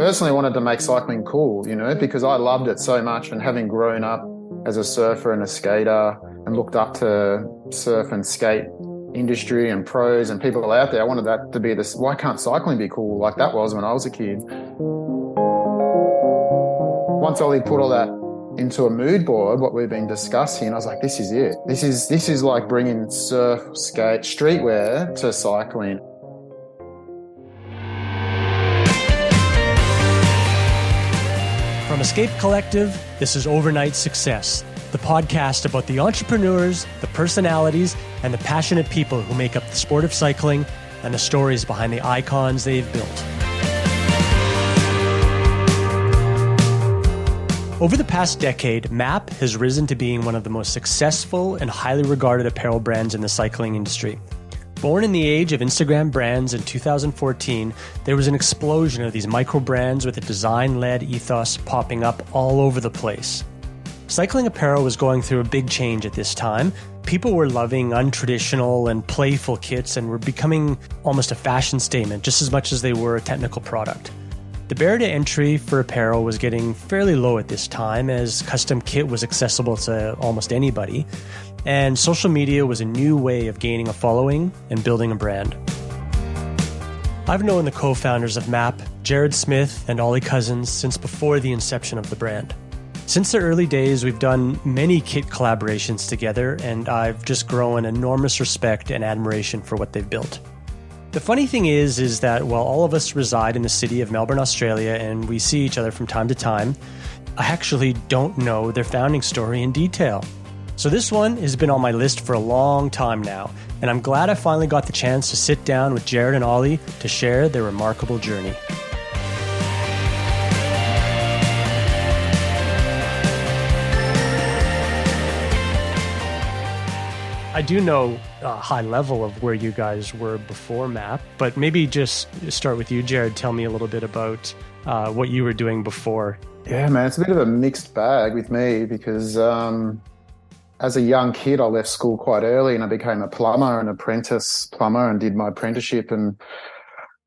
personally wanted to make cycling cool, because I loved it so much, and having grown up as a surfer and a skater and looked up to surf and skate industry and pros and people out there, I wanted that to be this. Why can't cycling be cool like that was when I was a kid? Once Ollie put all that into a mood board, what we've been discussing, I was like, this is it. This is like bringing surf, skate, streetwear to cycling. From Escape Collective, this is Overnight Success, the podcast about the entrepreneurs, the personalities, and the passionate people who make up the sport of cycling and the stories behind the icons they've built. Over the past decade, MAAP has risen to being one of the most successful and highly regarded apparel brands in the cycling industry. Born in the age of Instagram brands in 2014, there was an explosion of these micro brands with a design-led ethos popping up all over the place. Cycling apparel was going through a big change at this time. People were loving untraditional and playful kits and were becoming almost a fashion statement just as much as they were a technical product. The barrier to entry for apparel was getting fairly low at this time, as custom kit was accessible to almost anybody, and social media was a new way of gaining a following and building a brand. I've known the co-founders of MAAP, Jarrad Smith and Ollie Cousins, since before the inception of the brand. Since the early days, we've done many kit collaborations together, and I've just grown enormous respect and admiration for what they've built. The funny thing is that while all of us reside in the city of Melbourne, Australia, and we see each other from time to time, I actually don't know their founding story in detail. So this one has been on my list for a long time now, and I'm glad I finally got the chance to sit down with Jarrad and Ollie to share their remarkable journey. I do know a high level of where you guys were before MAAP, but maybe just start with you, Jarrad. Tell me a little bit about what you were doing before. Yeah, man, it's a bit of a mixed bag with me because as a young kid, I left school quite early and I became a plumber, an apprentice plumber, and did my apprenticeship. And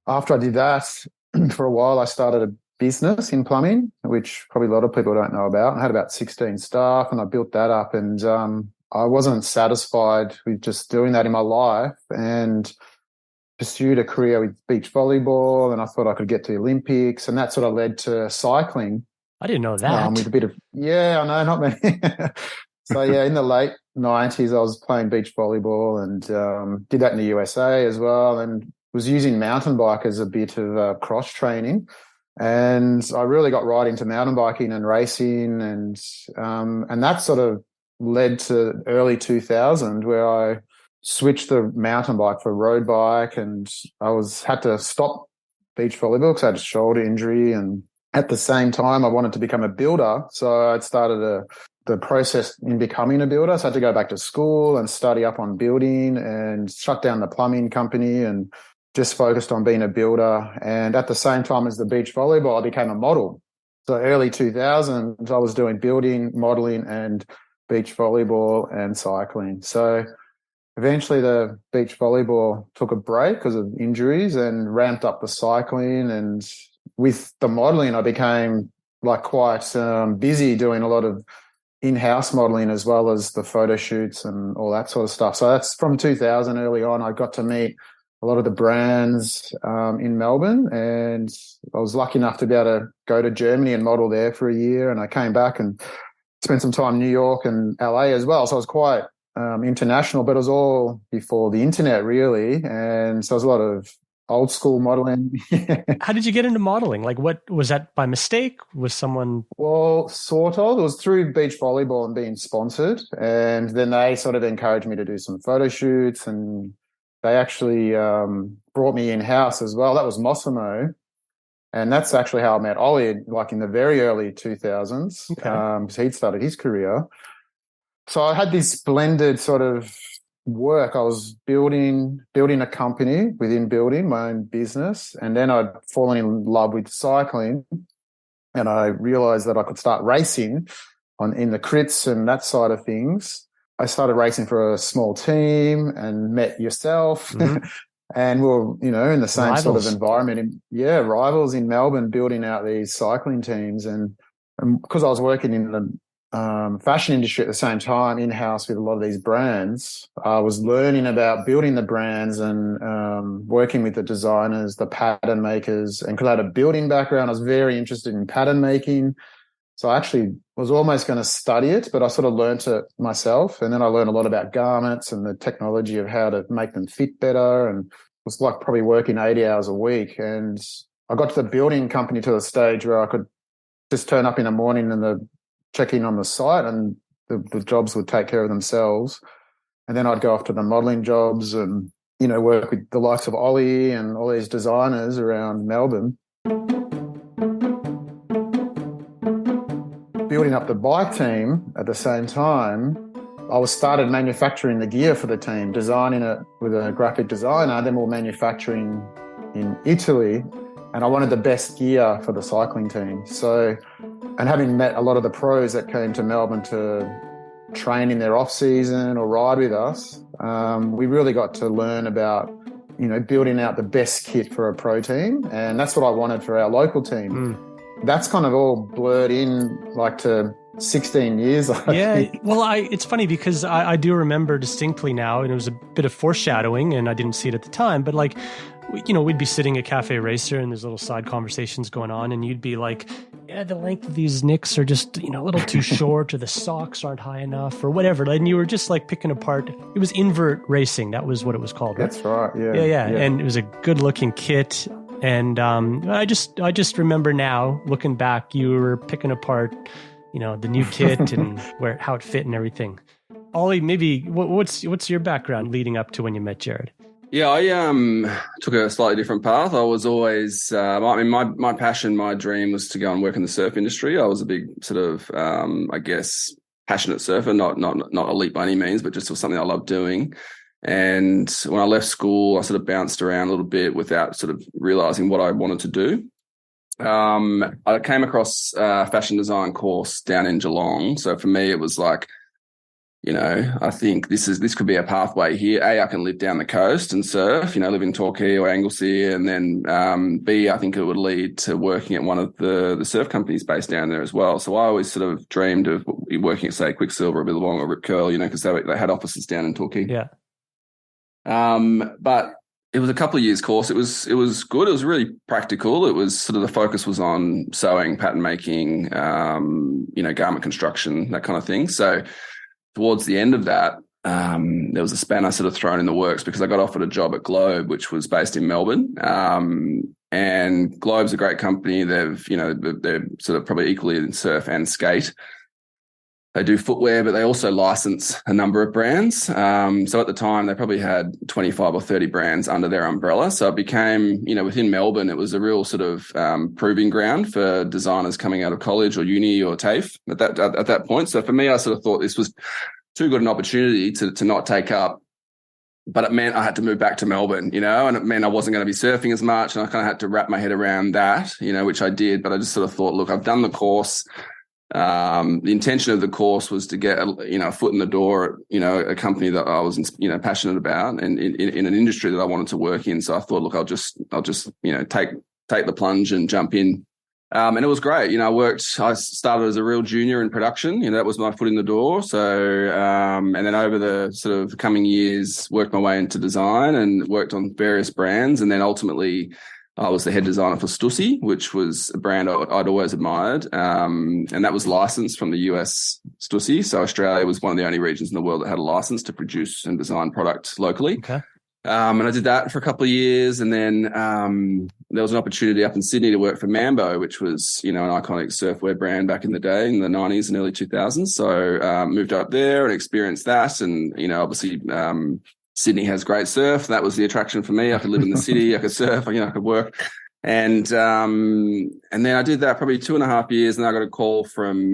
after I did that, for a while, I started a business in plumbing, which probably a lot of people don't know about. I had about 16 staff and I built that up, and I wasn't satisfied with just doing that in my life and pursued a career with beach volleyball, and I thought I could get to the Olympics, and that sort of led to cycling. I didn't know that. With a bit of, I know, not many. So, in the late 90s, I was playing beach volleyball and did that in the USA as well, and was using mountain bike as a bit of cross training. And I really got right into mountain biking and racing, and that sort of led to early 2000, where I switched the mountain bike for a road bike, and I had to stop beach volleyball because I had a shoulder injury. And at the same time, I wanted to become a builder. So I started the process in becoming a builder. So I had to go back to school and study up on building and shut down the plumbing company and just focused on being a builder. And at the same time as the beach volleyball, I became a model. So early 2000s, I was doing building, modeling, and beach volleyball and cycling. So eventually the beach volleyball took a break because of injuries and ramped up the cycling. And with the modeling, I became quite busy doing a lot of in-house modeling as well as the photo shoots and all that sort of stuff. So that's from 2000 early on. I got to meet a lot of the brands in Melbourne, and I was lucky enough to be able to go to Germany and model there for a year. And I came back and spent some time in New York and LA as well. So I was quite international, but it was all before the internet, really. And so it was a lot of old school modeling. How did you get into modeling? What was that by mistake? Was someone? Well, sort of. It was through beach volleyball and being sponsored. And then they sort of encouraged me to do some photo shoots, and they actually brought me in-house as well. That was Mossimo. And that's actually how I met Ollie, in the very early 2000s, because he'd started his career. So I had this blended sort of work. I was building a company within building my own business, and then I'd fallen in love with cycling, and I realized that I could start racing in the crits and that side of things. I started racing for a small team and met yourself. Mm-hmm. And we're, in the same sort of Rivals. environment. Rivals in Melbourne, building out these cycling teams. And because I was working in the fashion industry at the same time, in-house with a lot of these brands, I was learning about building the brands and working with the designers, the pattern makers. And because I had a building background, I was very interested in pattern making. So I actually was almost going to study it, but I sort of learnt it myself. And then I learned a lot about garments and the technology of how to make them fit better. And it was like probably working 80 hours a week. And I got to the building company to the stage where I could just turn up in the morning and check in on the site, and the jobs would take care of themselves. And then I'd go off to the modelling jobs and, work with the likes of Ollie and all these designers around Melbourne. Building up the bike team at the same time, I started manufacturing the gear for the team, designing it with a graphic designer. Then we were manufacturing in Italy, and I wanted the best gear for the cycling team. So, and having met a lot of the pros that came to Melbourne to train in their off season or ride with us, we really got to learn about, building out the best kit for a pro team. And that's what I wanted for our local team. That's kind of all blurred in like to 16 years. Well, it's funny because I do remember distinctly now, and it was a bit of foreshadowing and I didn't see it at the time, but like, we'd be sitting at Cafe Racer and there's little side conversations going on, and you'd be like, yeah, the length of these knicks are just, a little too short, or the socks aren't high enough, or whatever. And you were just like picking apart. It was invert racing. That was what it was called. Right? That's right. Yeah. And it was a good looking kit. And I just remember now, looking back, you were picking apart, the new kit and how it fit and everything. Ollie, maybe what's your background leading up to when you met Jarrad? Yeah, I took a slightly different path. I was always, my passion, my dream was to go and work in the surf industry. I was a big sort of, passionate surfer, not elite by any means, but just was something I loved doing. And when I left school, I sort of bounced around a little bit without sort of realizing what I wanted to do. I came across a fashion design course down in Geelong. So for me, it was like, I think this could be a pathway here. A, I can live down the coast and surf, live in Torquay or Anglesey. And then B, I think it would lead to working at one of the surf companies based down there as well. So I always sort of dreamed of working at, say, Quicksilver, or Billabong or Rip Curl, because they had offices down in Torquay. Yeah. But it was a couple of years course. It was good. It was really practical. It was sort of the focus was on sewing, pattern making, garment construction, that kind of thing. So towards the end of that, there was a spanner sort of thrown in the works because I got offered a job at Globe, which was based in Melbourne. And Globe's a great company. They're sort of probably equally in surf and skate. They do footwear, but they also license a number of brands. So at the time, they probably had 25 or 30 brands under their umbrella. So it became, within Melbourne, it was a real sort of proving ground for designers coming out of college or uni or TAFE at that point. So for me, I sort of thought this was too good an opportunity to not take up. But it meant I had to move back to Melbourne, and it meant I wasn't going to be surfing as much. And I kind of had to wrap my head around that, which I did. But I just sort of thought, look, I've done the course. The intention of the course was to get a foot in the door at a company that I was passionate about and in an industry that I wanted to work in. So I thought, look, I'll just take the plunge and jump in. And it was great. I started as a real junior in production. That was my foot in the door. So and then over the sort of coming years, worked my way into design and worked on various brands, and then ultimately I was the head designer for Stussy, which was a brand I'd always admired. And that was licensed from the US Stussy. So Australia was one of the only regions in the world that had a license to produce and design product locally. Okay. And I did that for a couple of years. And then there was an opportunity up in Sydney to work for Mambo, which was, an iconic surfwear brand back in the day in the 90s and early 2000s. So moved up there and experienced that. And, obviously, Sydney has great surf. That was the attraction for me. I could live in the city. I could surf. I could work. And then I did that probably 2.5 years, and I got a call from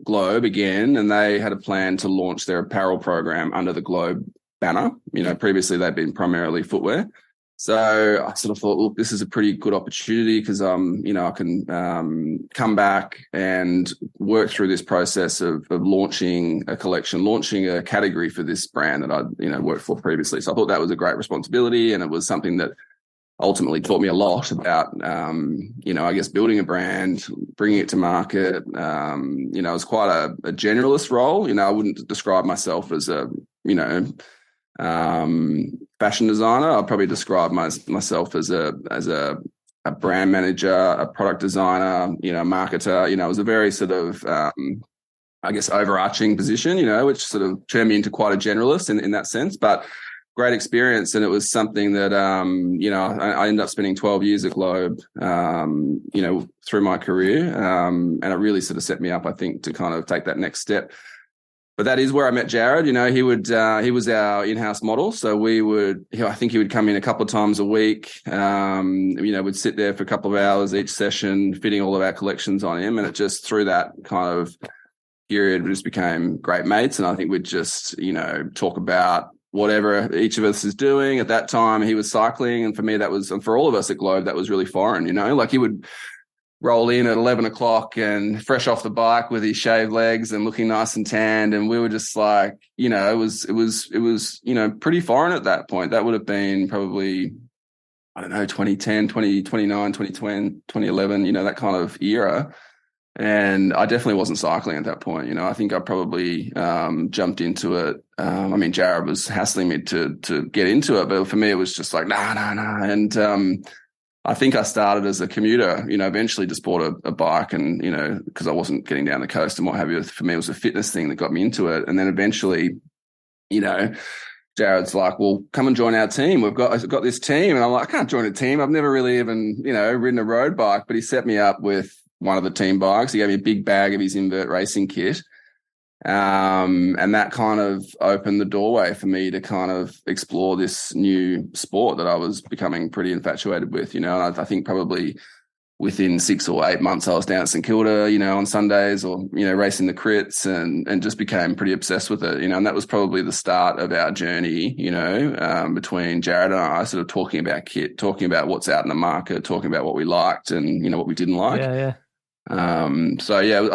Globe again, and they had a plan to launch their apparel program under the Globe banner. Previously they'd been primarily footwear. So I sort of thought, look, this is a pretty good opportunity because I can come back and work through this process of launching a collection, launching a category for this brand that I'd worked for previously. So I thought that was a great responsibility, and it was something that ultimately taught me a lot about I guess building a brand, bringing it to market. It was quite a generalist role. I wouldn't describe myself as a fashion designer. I'll probably describe myself as a brand manager, a product designer, marketer. It was a very sort of overarching position, which sort of turned me into quite a generalist in that sense, but great experience. And it was something that I ended up spending 12 years at Globe through my career, and it really sort of set me up, I think, to kind of take that next step. But that is where I met Jarrad. He was our in-house model. So I think he would come in a couple of times a week. We'd sit there for a couple of hours each session, fitting all of our collections on him. And it just, through that kind of period, we just became great mates. And I think we'd just, talk about whatever each of us is doing. At that time, he was cycling. And for me, and for all of us at Globe, that was really foreign, like he would roll in at 11 o'clock and fresh off the bike with his shaved legs and looking nice and tanned. And we were just like, it was pretty foreign at that point. That would have been probably, 2010, 2009, 2020, 2011, that kind of era. And I definitely wasn't cycling at that point. I think I probably jumped into it. Jarrad was hassling me to get into it, but for me, it was just like, no. And I think I started as a commuter, eventually just bought a bike and, because I wasn't getting down the coast and what have you. For me, it was a fitness thing that got me into it. And then eventually, Jarrad's like, well, come and join our team. I've got this team. And I'm like, I can't join a team. I've never really even, ridden a road bike, but he set me up with one of the team bikes. He gave me a big bag of his invert racing kit. And that kind of opened the doorway for me to kind of explore this new sport that I was becoming pretty infatuated with, and I think probably within 6 or 8 months I was down at St Kilda, on Sundays or, racing the crits and just became pretty obsessed with it, and that was probably the start of our journey, between Jarrad and I, sort of talking about kit, talking about what's out in the market, talking about what we liked and, what we didn't like. Yeah. I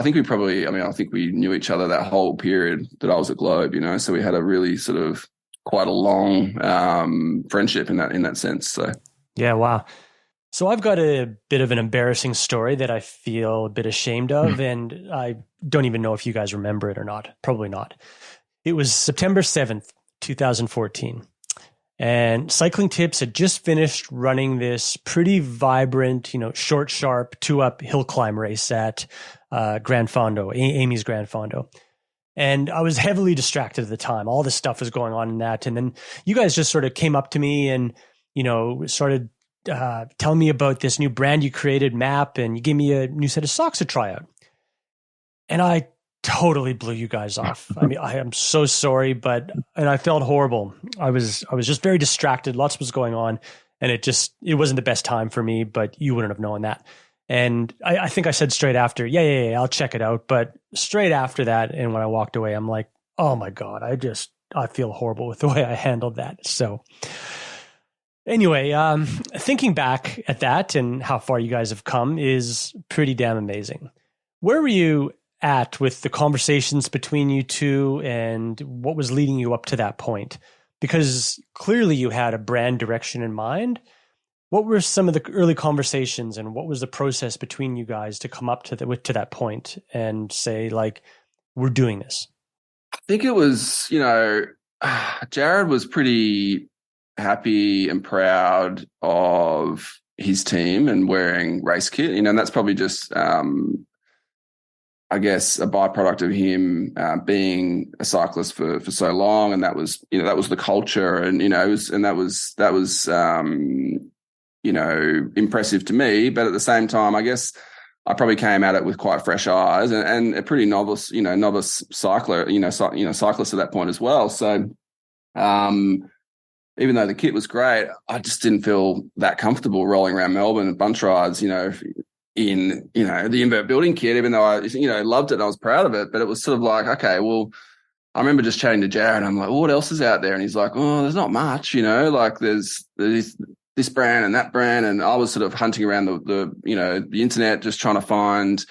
think we knew each other that whole period that I was at Globe, so we had a really sort of quite a long friendship in that sense. So yeah, wow. So I've got a bit of an embarrassing story that I feel a bit ashamed of, and I don't even know if you guys remember it or not. Probably not. It was September 7th, 2014. And Cycling Tips had just finished running this pretty vibrant, short, sharp, 2-up hill climb race at Grand Fondo, Amy's Grand Fondo. And I was heavily distracted at the time. All this stuff was going on in that. And then you guys just sort of came up to me and, started telling me about this new brand you created, MAAP, and you gave me a new set of socks to try out. And I totally blew you guys off. I am so sorry, and I felt horrible. I was just very distracted. Lots was going on, and it wasn't the best time for me, but you wouldn't have known that. And I think I said straight after, yeah, I'll check it out. But straight after that, and when I walked away, I'm like, oh my God, I feel horrible with the way I handled that. So anyway, thinking back at that and how far you guys have come is pretty damn amazing. Where were you at with the conversations between you two, and what was leading you up to that point? Because clearly you had a brand direction in mind. What were some of the early conversations, and what was the process between you guys to come up to that point and say, like, we're doing this? I think it was, Jarrad was pretty happy and proud of his team and wearing race kit, and that's probably just I guess a byproduct of him being a cyclist for so long, and that was the culture, and that was impressive to me. But at the same time, I guess I probably came at it with quite fresh eyes and a pretty novice cycler, cyclist at that point as well. So even though the kit was great, I just didn't feel that comfortable rolling around Melbourne at bunch rides, in, the invert building kit, even though I, loved it and I was proud of it. But it was sort of like, okay, well, I remember just chatting to Jarrad and I'm like, well, what else is out there? And he's like, oh, there's not much, like there's this brand and that brand. And I was sort of hunting around the internet, just trying to find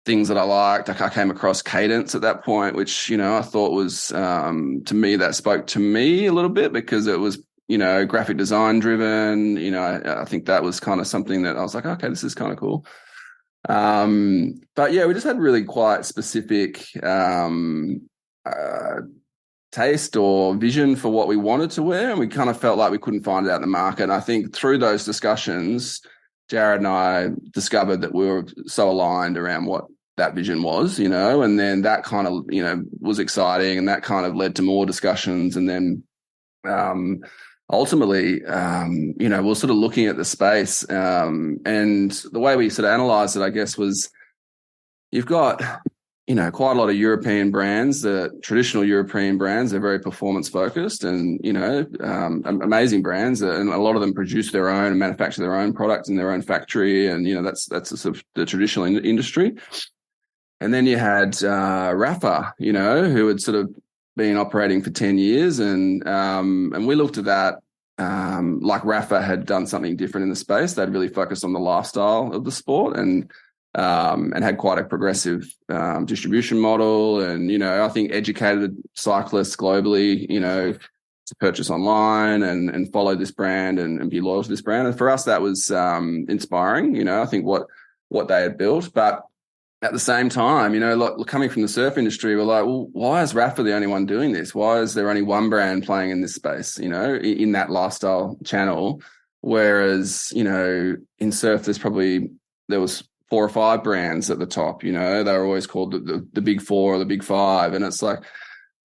things that I liked. Like I came across Cadence at that point, which, I thought was, to me, that spoke to me a little bit because it was, graphic design driven. I think that was kind of something that I was like, okay, this is kind of cool. But yeah, we just had really quite specific taste or vision for what we wanted to wear, and we kind of felt like we couldn't find it out in the market. And I think through those discussions, Jarrad and I discovered that we were so aligned around what that vision was, and then that kind of, was exciting, and that kind of led to more discussions. And then ultimately, we're sort of looking at the space, and the way we sort of analysed it, I guess, was you've got, quite a lot of European brands, the traditional European brands. They're very performance focused and, amazing brands. And a lot of them produce their own and manufacture their own products in their own factory. And, that's sort of the traditional industry. And then you had Rafa, who had sort of been operating for 10 years. And we looked at that like Rafa had done something different in the space. They'd really focused on the lifestyle of the sport and had quite a progressive distribution model, and I think educated cyclists globally, to purchase online and follow this brand and be loyal to this brand. And for us, that was inspiring. I think what they had built, but at the same time, like coming from the surf industry, we're like, well, why is Rafa the only one doing this? Why is there only one brand playing in this space? In that lifestyle channel, whereas in surf, there was 4 or 5 brands at the top, they were always called the big 4 or the big 5. And it's like,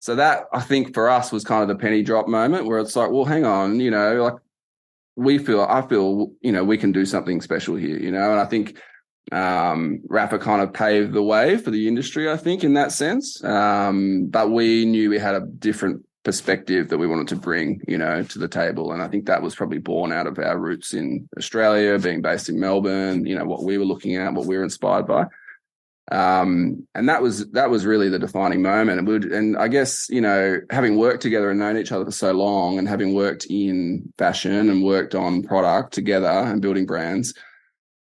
so that I think for us was kind of the penny drop moment where it's like, well, hang on, like I feel, we can do something special here, and I think Rafa kind of paved the way for the industry, I think, in that sense. But we knew we had a different perspective that we wanted to bring, to the table. And I think that was probably born out of our roots in Australia, being based in Melbourne, what we were looking at, what we were inspired by. And that was really the defining moment. And I guess, having worked together and known each other for so long, and having worked in fashion and worked on product together and building brands,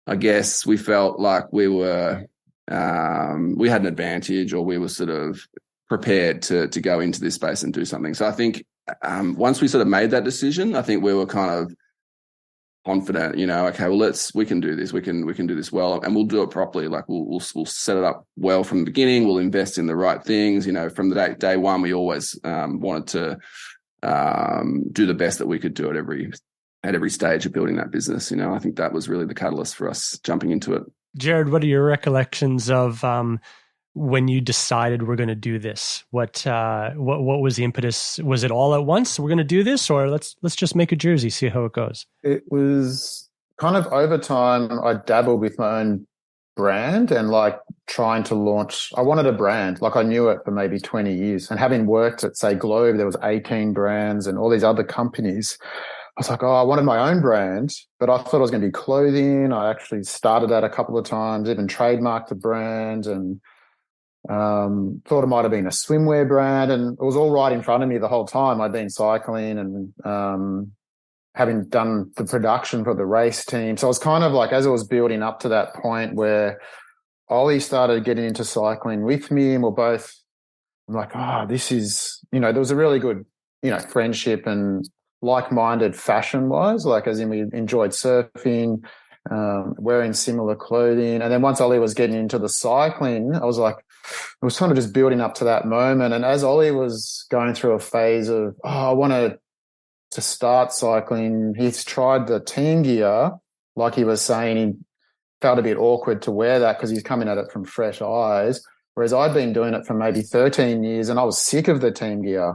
I guess we felt like we had an advantage, or we were sort of prepared to go into this space and do something. So I think once we sort of made that decision, I think we were kind of confident, okay, well, we can do this. We can do this well, and we'll do it properly. Like we'll set it up well from the beginning. We'll invest in the right things. From the day one, we always wanted to do the best that we could do at every stage of building that business. I think that was really the catalyst for us jumping into it. Jarrad, what are your recollections of when you decided we're going to do this? What was the impetus? Was it all at once? We're going to do this, or let's just make a jersey, see how it goes? It was kind of over time. I dabbled with my own brand and like trying to launch. I wanted a brand. Like I knew it for maybe 20 years, and having worked at, say, Globe, there was 18 brands and all these other companies. I was like, I wanted my own brand, but I thought it was going to be clothing. I actually started that a couple of times, even trademarked the brand, and thought it might have been a swimwear brand. And it was all right in front of me the whole time. I'd been cycling and having done the production for the race team. So I was kind of like, as it was building up to that point where Ollie started getting into cycling with me, and I'm like, this is, there was a really good, friendship and like-minded fashion-wise, like as in we enjoyed surfing, wearing similar clothing. And then once Ollie was getting into the cycling, I was like, it was kind of just building up to that moment. And as Ollie was going through a phase of, I wanted to start cycling, he's tried the team gear. Like he was saying, he felt a bit awkward to wear that because he's coming at it from fresh eyes, whereas I'd been doing it for maybe 13 years and I was sick of the team gear.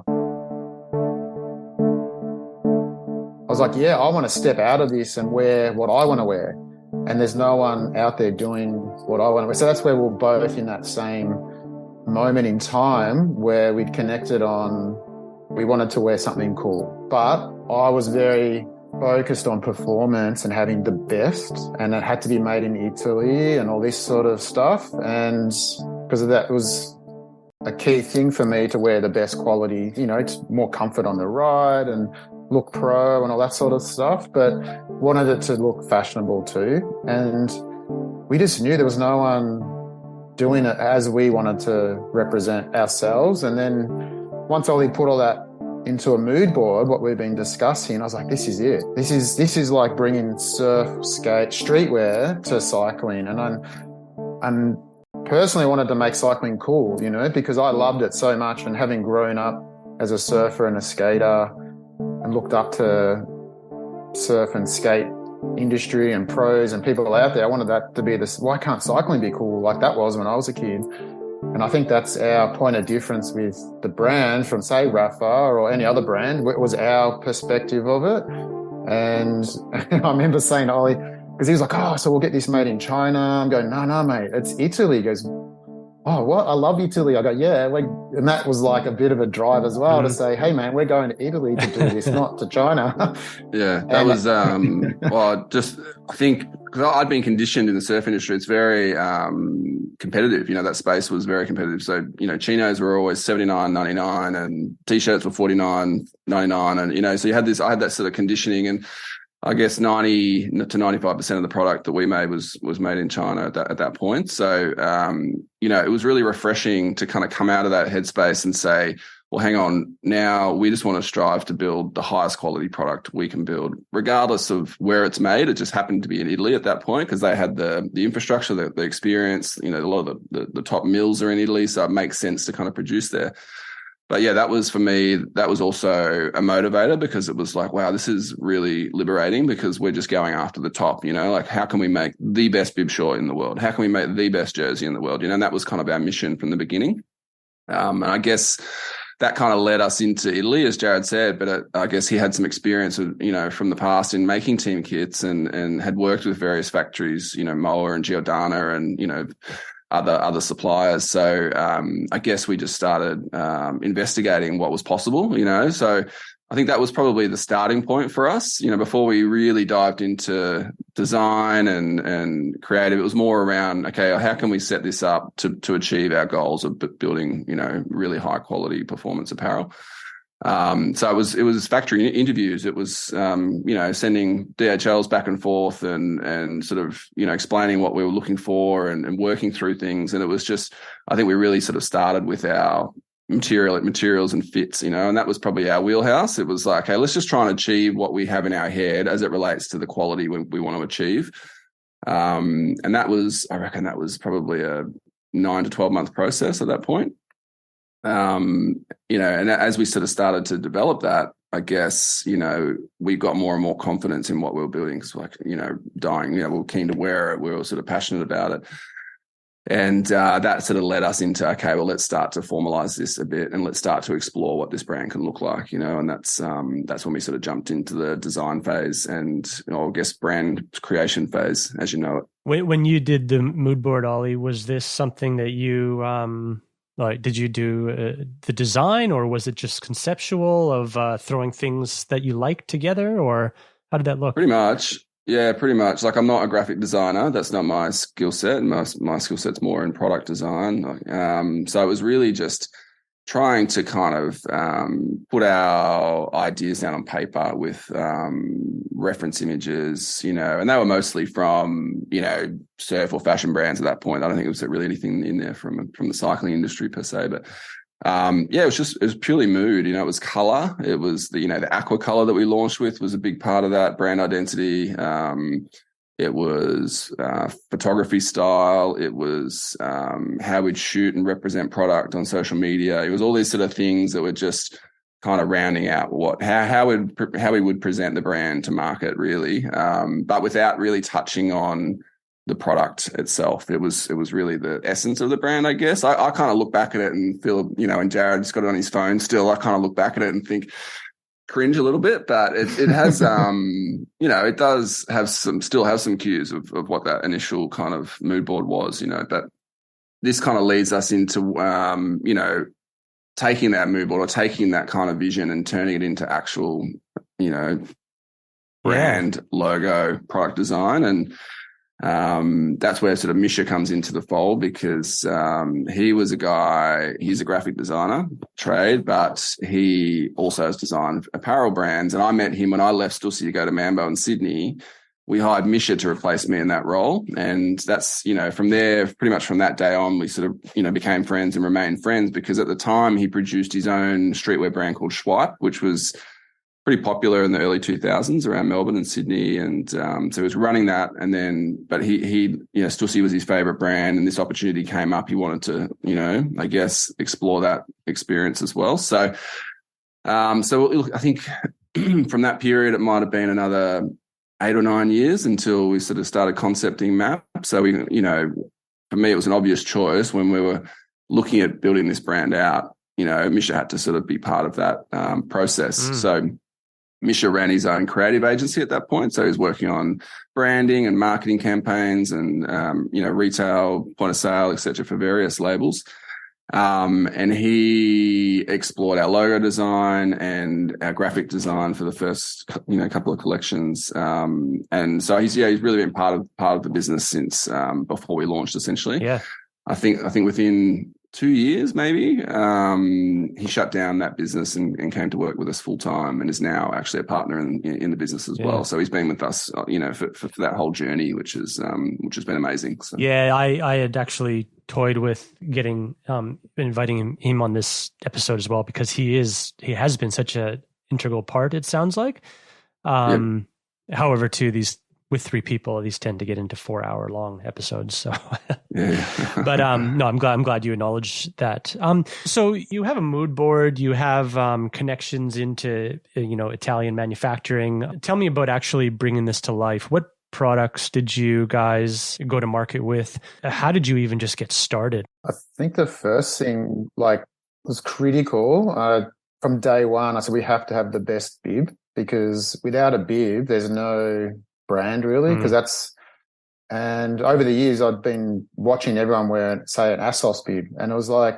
I was like, I want to step out of this and wear what I want to wear. And there's no one out there doing what I want to wear. So that's where we're both in that same moment in time where we'd connected on we wanted to wear something cool. But I was very focused on performance and having the best, and it had to be made in Italy and all this sort of stuff. And because of that, it was a key thing for me to wear the best quality, it's more comfort on the ride and look pro and all that sort of stuff, but wanted it to look fashionable too. And we just knew there was no one doing it as we wanted to represent ourselves. And then once Ollie put all that into a mood board, what we've been discussing, I was like, this is it. This is like bringing surf, skate, streetwear to cycling. And I'm personally wanted to make cycling cool, you know, because I loved it so much. And having grown up as a surfer and a skater and looked up to surf and skate industry and pros and people out there, I wanted that to be this, why can't cycling be cool like that was when I was a kid? And I think that's our point of difference with the brand from, say, Rafa or any other brand. It was our perspective of it. And I remember saying to Ollie, because he was like, oh, so we'll get this made in China. I'm going, no, mate, it's Italy. He goes, oh, what? I love Italy. I go, yeah. And that was like a bit of a drive as well to say, hey, man, we're going to Italy to do this, not to China. Yeah, that was, well, just, I think, because I'd been conditioned in the surf industry, it's very competitive. You know, that space was very competitive. So, you know, chinos were always $79.99 and T-shirts were $49.99. And, you know, so I had that sort of conditioning, and I guess 90 to 95% of the product that we made was made in China at that point. So, you know, it was really refreshing to kind of come out of that headspace and say, well, hang on, now we just want to strive to build the highest quality product we can build, regardless of where it's made. It just happened to be in Italy at that point because they had the infrastructure, the experience. You know, a lot of the top mills are in Italy, so it makes sense to kind of produce there. But yeah, that was, for me, that was also a motivator, because it was like, wow, this is really liberating, because we're just going after the top, you know, like how can we make the best bib short in the world? How can we make the best jersey in the world? You know, and that was kind of our mission from the beginning. And I guess that kind of led us into Italy, as Jarrad said, but I guess he had some experience, you know, from the past in making team kits and had worked with various factories, you know, Moa and Giordano and, you know, other suppliers. So I guess we just started investigating what was possible, you know. So I think that was probably the starting point for us, you know, before we really dived into design and creative. It was more around, okay, how can we set this up to achieve our goals of building, you know, really high quality performance apparel. So it was factory interviews. It was, you know, sending DHLs back and forth and sort of, you know, explaining what we were looking for and working through things. And it was just, I think we really sort of started with our materials and fits, you know, and that was probably our wheelhouse. It was like, hey, let's just try and achieve what we have in our head as it relates to the quality we want to achieve. And that was, I reckon that was probably a 9 to 12 month process at that point. You know, and as we sort of started to develop that, I guess, you know, we got more and more confidence in what we were building. Because, like, you know, we were keen to wear it. We were sort of passionate about it. And that sort of led us into, okay, well, let's start to formalize this a bit and let's start to explore what this brand can look like, you know, and that's when we sort of jumped into the design phase and, you know, I guess brand creation phase, as you know it. When you did the mood board, Ollie, was this something that you... like, did you do the design, or was it just conceptual of throwing things that you like together, or how did that look? Pretty much. Yeah, pretty much. Like, I'm not a graphic designer. That's not my skill set. My skill set's more in product design. So it was really just trying to kind of put our ideas down on paper with reference images, you know, and they were mostly from, you know, surf or fashion brands at that point. I don't think it was really anything in there from the cycling industry per se, but yeah, it was purely mood, you know. It was color. It was the aqua color that we launched with was a big part of that brand identity. It was photography style. It was how we'd shoot and represent product on social media. It was all these sort of things that were just kind of rounding out how we would present the brand to market, really, but without really touching on the product itself. It was really the essence of the brand, I guess. I kind of look back at it and feel, you know, and Jarrad's got it on his phone still. I kind of look back at it and think, cringe a little bit, but it has, you know, it does have still have some cues of what that initial kind of mood board was, you know, but this kind of leads us into, you know, taking that mood board or taking that kind of vision and turning it into actual, you know, brand logo, product design. And That's where sort of Misha comes into the fold, because he's a graphic designer trade, but he also has designed apparel brands. And I met him when I left Stussy to go to Mambo in Sydney. We hired Misha to replace me in that role. And that's, from there, pretty much from that day on, we sort of, became friends and remained friends, because at the time he produced his own streetwear brand called Swipe, which was pretty popular in the early 2000s around Melbourne and Sydney. And so he was running that. And then, but he Stussy was his favorite brand, and this opportunity came up. He wanted to, I guess, explore that experience as well. So, I think from that period, it might have been another 8 or 9 years until we sort of started concepting MAAP. So for me, it was an obvious choice when we were looking at building this brand out. Misha had to sort of be part of that process. So Misha ran his own creative agency at that point. So he was working on branding and marketing campaigns and, retail, point of sale, et cetera, for various labels. And he explored our logo design and our graphic design for the first, couple of collections. And so he's really been part of the business since before we launched, essentially. Yeah. I think within 2 years, maybe, he shut down that business and came to work with us full time, and is now actually a partner in the business as well. So he's been with us, for that whole journey, which has been amazing. So. Yeah, I had actually toyed with inviting him on this episode as well, because he has been such an integral part, it sounds like. However, with 3 people, these tend to get into 4-hour long episodes. So, but no, I'm glad you acknowledged that. So you have a mood board, you have connections into Italian manufacturing. Tell me about actually bringing this to life. What products did you guys go to market with? How did you even just get started? I think the first thing was critical from day one. I said we have to have the best bib, because without a bib, there's no brand really, because and over the years I've been watching everyone wear, say, an ASOS bib, and it was like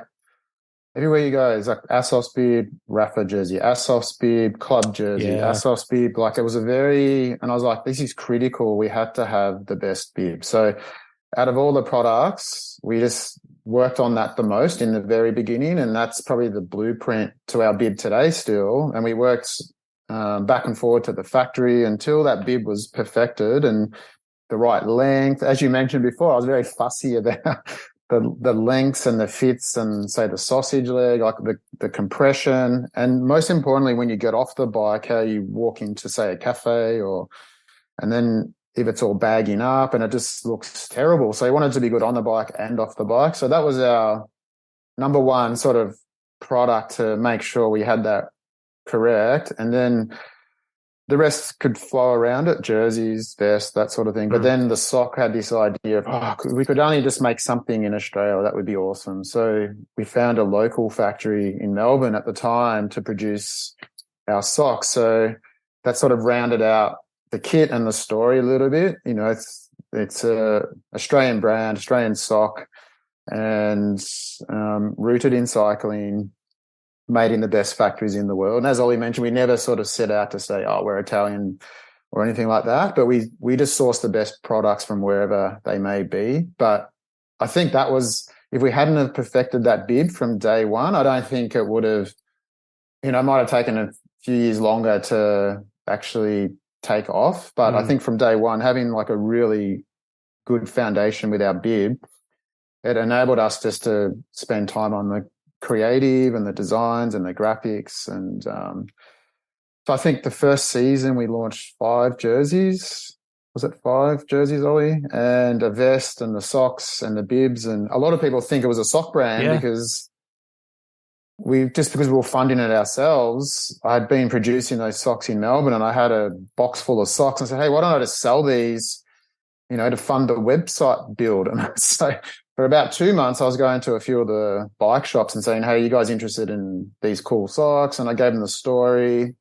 everywhere you go, it's like ASOS bib, Rafa jersey, ASOS bib, club jersey, ASOS bib. Like it was and I was like, this is critical. We had to have the best bib. So out of all the products, we just worked on that the most in the very beginning, and that's probably the blueprint to our bib today still. And we worked back and forward to the factory until that bib was perfected and the right length. As you mentioned before, I was very fussy about the lengths and the fits and, say, the sausage leg, like the compression, and most importantly, when you get off the bike, how you walk into, say, a cafe and then if it's all bagging up and it just looks terrible. So you wanted to be good on the bike and off the bike. So that was our number one sort of product to make sure we had that correct, and then the rest could flow around it, jerseys, vests, that sort of thing. But then the sock had this idea of, we could only just make something in Australia, that would be awesome. So we found a local factory in Melbourne at the time to produce our socks. So that sort of rounded out the kit and the story a little bit. It's a Australian brand, Australian sock, and rooted in cycling, made in the best factories in the world. And as Ollie mentioned, we never sort of set out to say, we're Italian or anything like that, but we just source the best products from wherever they may be. But I think that was, if we hadn't have perfected that bib from day one, I don't think it would have, it might have taken a few years longer to actually take off. But I think from day one, having like a really good foundation with our bib, it enabled us just to spend time on the creative and the designs and the graphics. And so I think the first season we launched 5 jerseys. Was it 5 jerseys, Ollie? And a vest and the socks and the bibs. And a lot of people think it was a sock brand because we were funding it ourselves. I had been producing those socks in Melbourne, and I had a box full of socks. I said, hey, why don't I just sell these, to fund the website build? And so for about 2 months, I was going to a few of the bike shops and saying, hey, are you guys interested in these cool socks? And I gave them the story,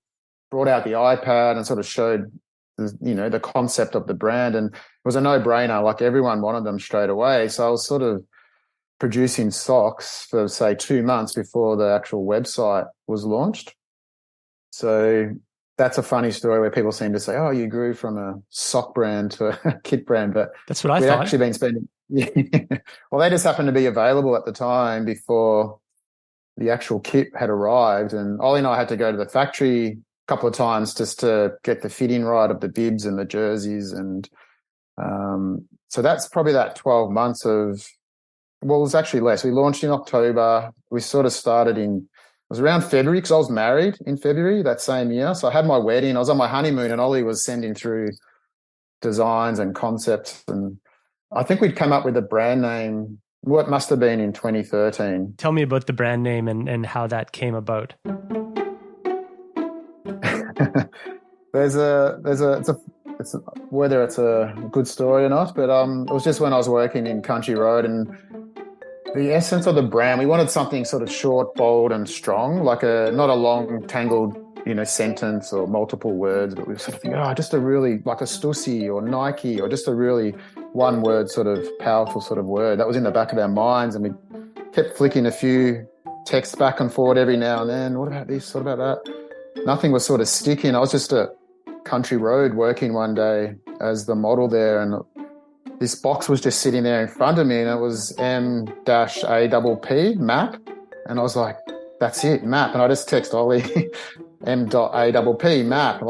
brought out the iPad and sort of showed, the concept of the brand. And it was a no-brainer. Like everyone wanted them straight away. So I was sort of producing socks for, say, 2 months before the actual website was launched. So that's a funny story where people seem to say, "Oh, you grew from a sock brand to a kit brand," but That's what I we'd thought. actually been spending. Yeah. Well, they just happened to be available at the time before the actual kit had arrived, and Ollie and I had to go to the factory a couple of times just to get the fitting right of the bibs and the jerseys, and so that's probably that 12 months of. Well, it was actually less. We launched in October. We sort of started it was around February because I was married in February that same year. So I had my wedding. I was on my honeymoon and Ollie was sending through designs and concepts. And I think we'd come up with a brand name, what must have been in 2013. Tell me about the brand name and how that came about. It's whether it's a good story or not, but it was just when I was working in Country Road, and the essence of the brand, we wanted something sort of short, bold, and strong, like not a long, tangled, sentence or multiple words, but we were sort of thinking, just a really, like a Stussy or Nike, or just a really one word sort of powerful sort of word. That was in the back of our minds, and we kept flicking a few texts back and forward every now and then. What about this? What about that? Nothing was sort of sticking. I was just at Country Road working one day as the model there, and this box was just sitting there in front of me, and it was M-APP, MAP. And I was like, that's it, MAP. And I just text Ollie, M.APP, MAP.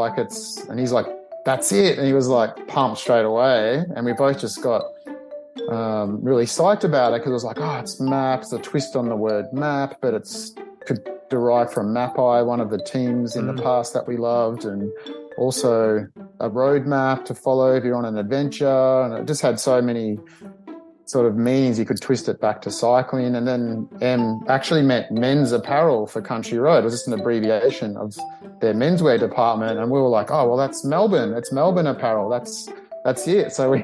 And he's like, that's it. And he was like pumped straight away. And we both just got really psyched about it because it was like, it's MAP. It's a twist on the word map, but could derive from MAPI, one of the teams in the past that we loved. And also a roadmap to follow if you're on an adventure. And it just had so many sort of meanings. You could twist it back to cycling. And then M actually meant men's apparel for Country Road. It was just an abbreviation of their menswear department. And we were like, well, that's Melbourne. It's Melbourne apparel. That's it. So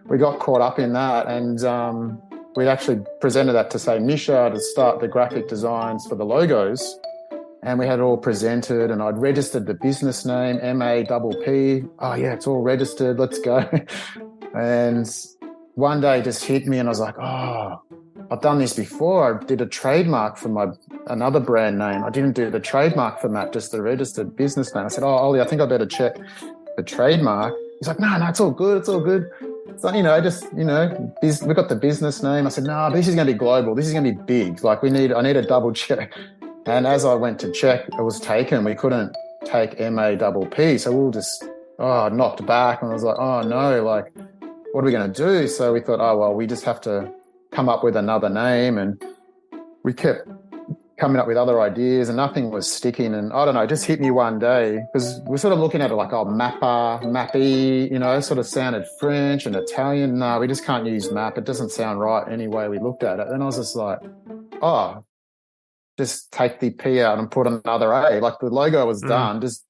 we got caught up in that. And we actually presented that to, say, Misha to start the graphic designs for the logos. And we had it all presented, and I'd registered the business name, MAPP. Oh, yeah, it's all registered. Let's go. And one day it just hit me, and I was like, I've done this before. I did a trademark for another brand name. I didn't do the trademark for that, just the registered business name. I said, Ollie, I think I better check the trademark. He's like, no, it's all good. It's all good. So, we got the business name. I said, no, this is going to be global. This is going to be big. Like I need a double check. And as I went to check, it was taken. We couldn't take MAPP. So we were just, knocked back. And I was like, oh no, like, what are we going to do? So we thought, we just have to come up with another name. And we kept coming up with other ideas and nothing was sticking. And I don't know, it just hit me one day because we're sort of looking at it like, Mappa, Mappy, sort of sounded French and Italian. No, we just can't use map. It doesn't sound right any way we looked at it. And I was just like, just take the P out and put another A. Like the logo was done. Just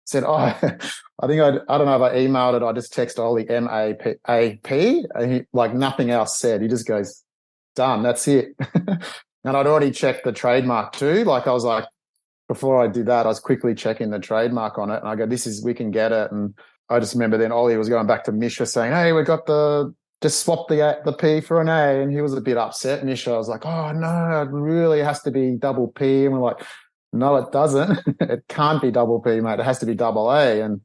said, I think I don't know if I emailed it. I just texted Ollie MAPP, and he, like nothing else said. He just goes, done. That's it. And I'd already checked the trademark too. Like I was like, before I did that, I was quickly checking the trademark on it, and I go, we can get it. And I just remember then Ollie was going back to Misha saying, hey, we got just swap the P for an A. And he was a bit upset, Misha. I was like, oh, no, it really has to be double P. And we're like, no, it doesn't. It can't be double P, mate. It has to be double A. And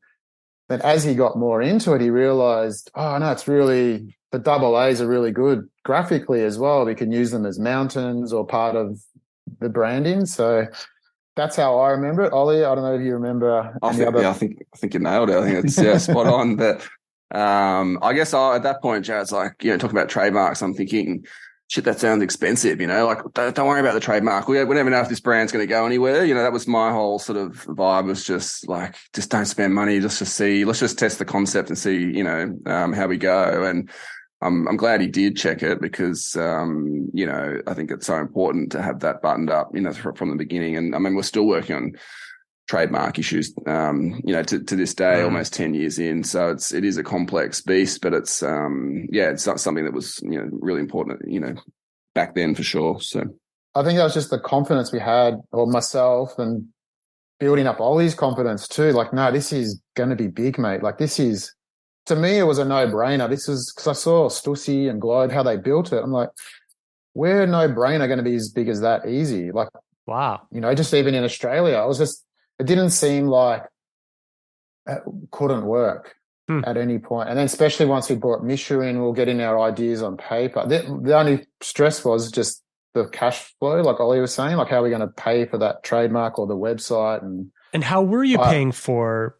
then as he got more into it, he realized, oh, no, it's really, the double A's are really good graphically as well. We can use them as mountains or part of the branding. So that's how I remember it. Ollie, I don't know if you remember. I think you nailed it. I think it's spot on. But I guess at that point, Jarrad's like, talking about trademarks, I'm thinking, shit, that sounds expensive, like, don't worry about the trademark. We never know if this brand's going to go anywhere. That was my whole sort of vibe, was just like, just don't spend money. Let's just test the concept and see, how we go. And I'm glad he did check it because, I think it's so important to have that buttoned up, from the beginning. And I mean, we're still working on trademark issues, to this day, almost 10 years in. So it is a complex beast, but it's not something that was, really important, back then for sure. So I think that was just the confidence we had, or myself, and building up Ollie's confidence too. Like, no, this is going to be big, mate. Like to me, it was a no-brainer. This is because I saw Stussy and Globe, how they built it. I'm like, we're no-brainer going to be as big as that easy. Like, wow. Just even in Australia, it didn't seem like couldn't work at any point. And then especially once we brought Misha in, we were getting our ideas on paper. The only stress was just the cash flow, like Ollie was saying, like how are we going to pay for that trademark or the website? And how were you paying for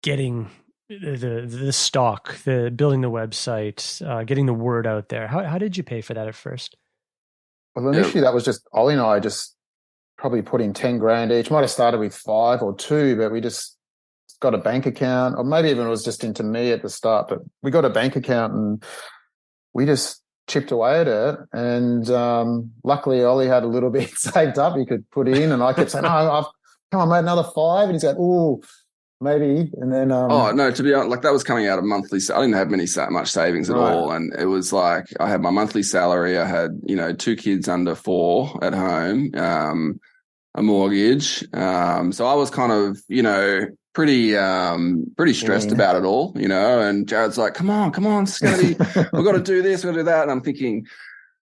getting the stock, the building the website, getting the word out there? How did you pay for that at first? Well, initially that was just Ollie and I just probably put in 10 grand each. Might have started with 5 or 2, but we just got a bank account, or maybe even it was just into me at the start, but we got a bank account and we just chipped away at it. And luckily Ollie had a little bit saved up he could put in, and I kept saying, I've come on, mate, another 5. And he's like, oh, maybe. And then oh no, to be honest, like that was coming out of monthly. I didn't have much savings at all, and it was like I had my monthly salary. I had 2 kids under 4 at home, a mortgage. So I was kind of pretty stressed about it all, And Jarrad's like, come on, it's gonna be. We've got to do this, we've got to do that. And I'm thinking,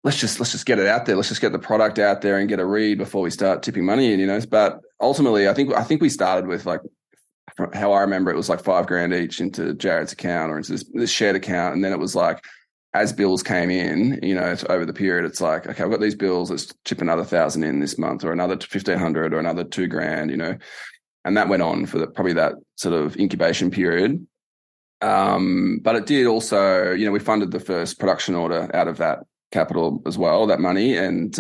let's just get it out there. Let's just get the product out there and get a read before we start tipping money in, But ultimately, I think we started with, like, how I remember it was like 5 grand each into Jarrad's account or into this shared account. And then it was like, as bills came in, over the period, it's like, okay, I've got these bills, let's chip another 1,000 in this month, or another 1,500 or another 2 grand, And that went on for probably that sort of incubation period. But it did also, we funded the first production order out of that capital as well, that money. And,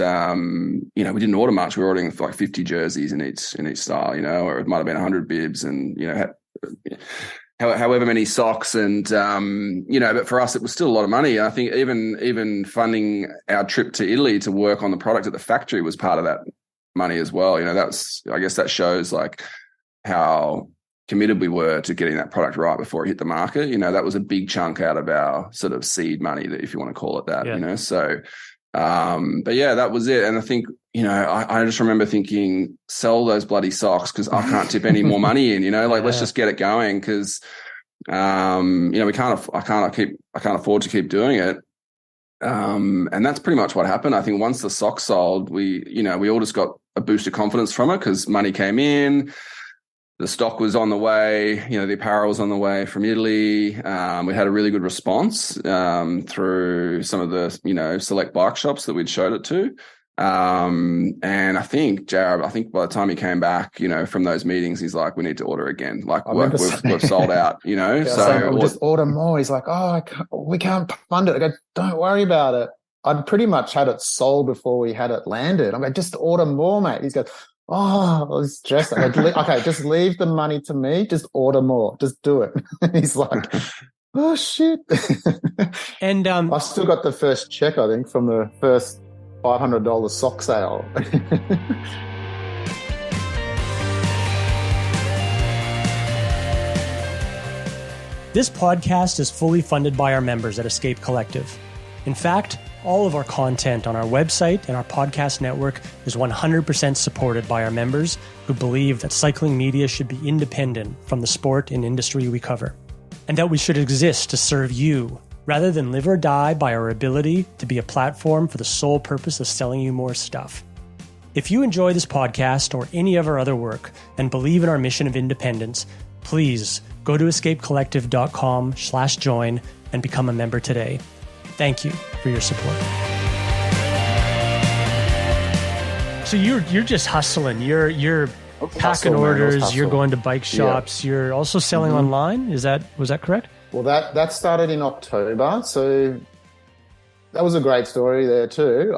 we didn't order much. We were ordering like 50 jerseys in each style, or it might have been 100 bibs and, however many socks. And, but for us, it was still a lot of money. I think even funding our trip to Italy to work on the product at the factory was part of that money as well. I guess that shows like how committed we were to getting that product right before it hit the market. That was a big chunk out of our sort of seed money, that, if you want to call it that, So, but yeah, that was it. And I think, I just remember thinking, sell those bloody socks because I can't tip any more money in, let's just get it going because, I can't afford to keep doing it. And that's pretty much what happened. I think once the socks sold, we all just got a boost of confidence from it because money came in. The stock was on the way, the apparel was on the way from Italy. We had a really good response through some of the, select bike shops that we'd showed it to. And I think Jarrad, by the time he came back, from those meetings, he's like, we need to order again. Like we've sold out, So we'll just order more. He's like, we can't fund it. I go, don't worry about it. I'd pretty much had it sold before we had it landed. I'm like, just order more, mate. He's goes, I was stressed. I go, okay, just leave the money to me. Just order more. Just do it. He's like, oh shit. And I've still got the first check, I think, from the first $500 sock sale. This podcast is fully funded by our members at Escape Collective. In fact, all of our content on our website and our podcast network is 100% supported by our members who believe that cycling media should be independent from the sport and industry we cover, and that we should exist to serve you rather than live or die by our ability to be a platform for the sole purpose of selling you more stuff. If you enjoy this podcast or any of our other work and believe in our mission of independence, please go to escapecollective.com/join and become a member today. Thank you for your support. So you're just hustling. You're packing orders. You're going to bike shops. Yeah. You're also selling online. Was that correct? Well, that started in October. So that was a great story there too.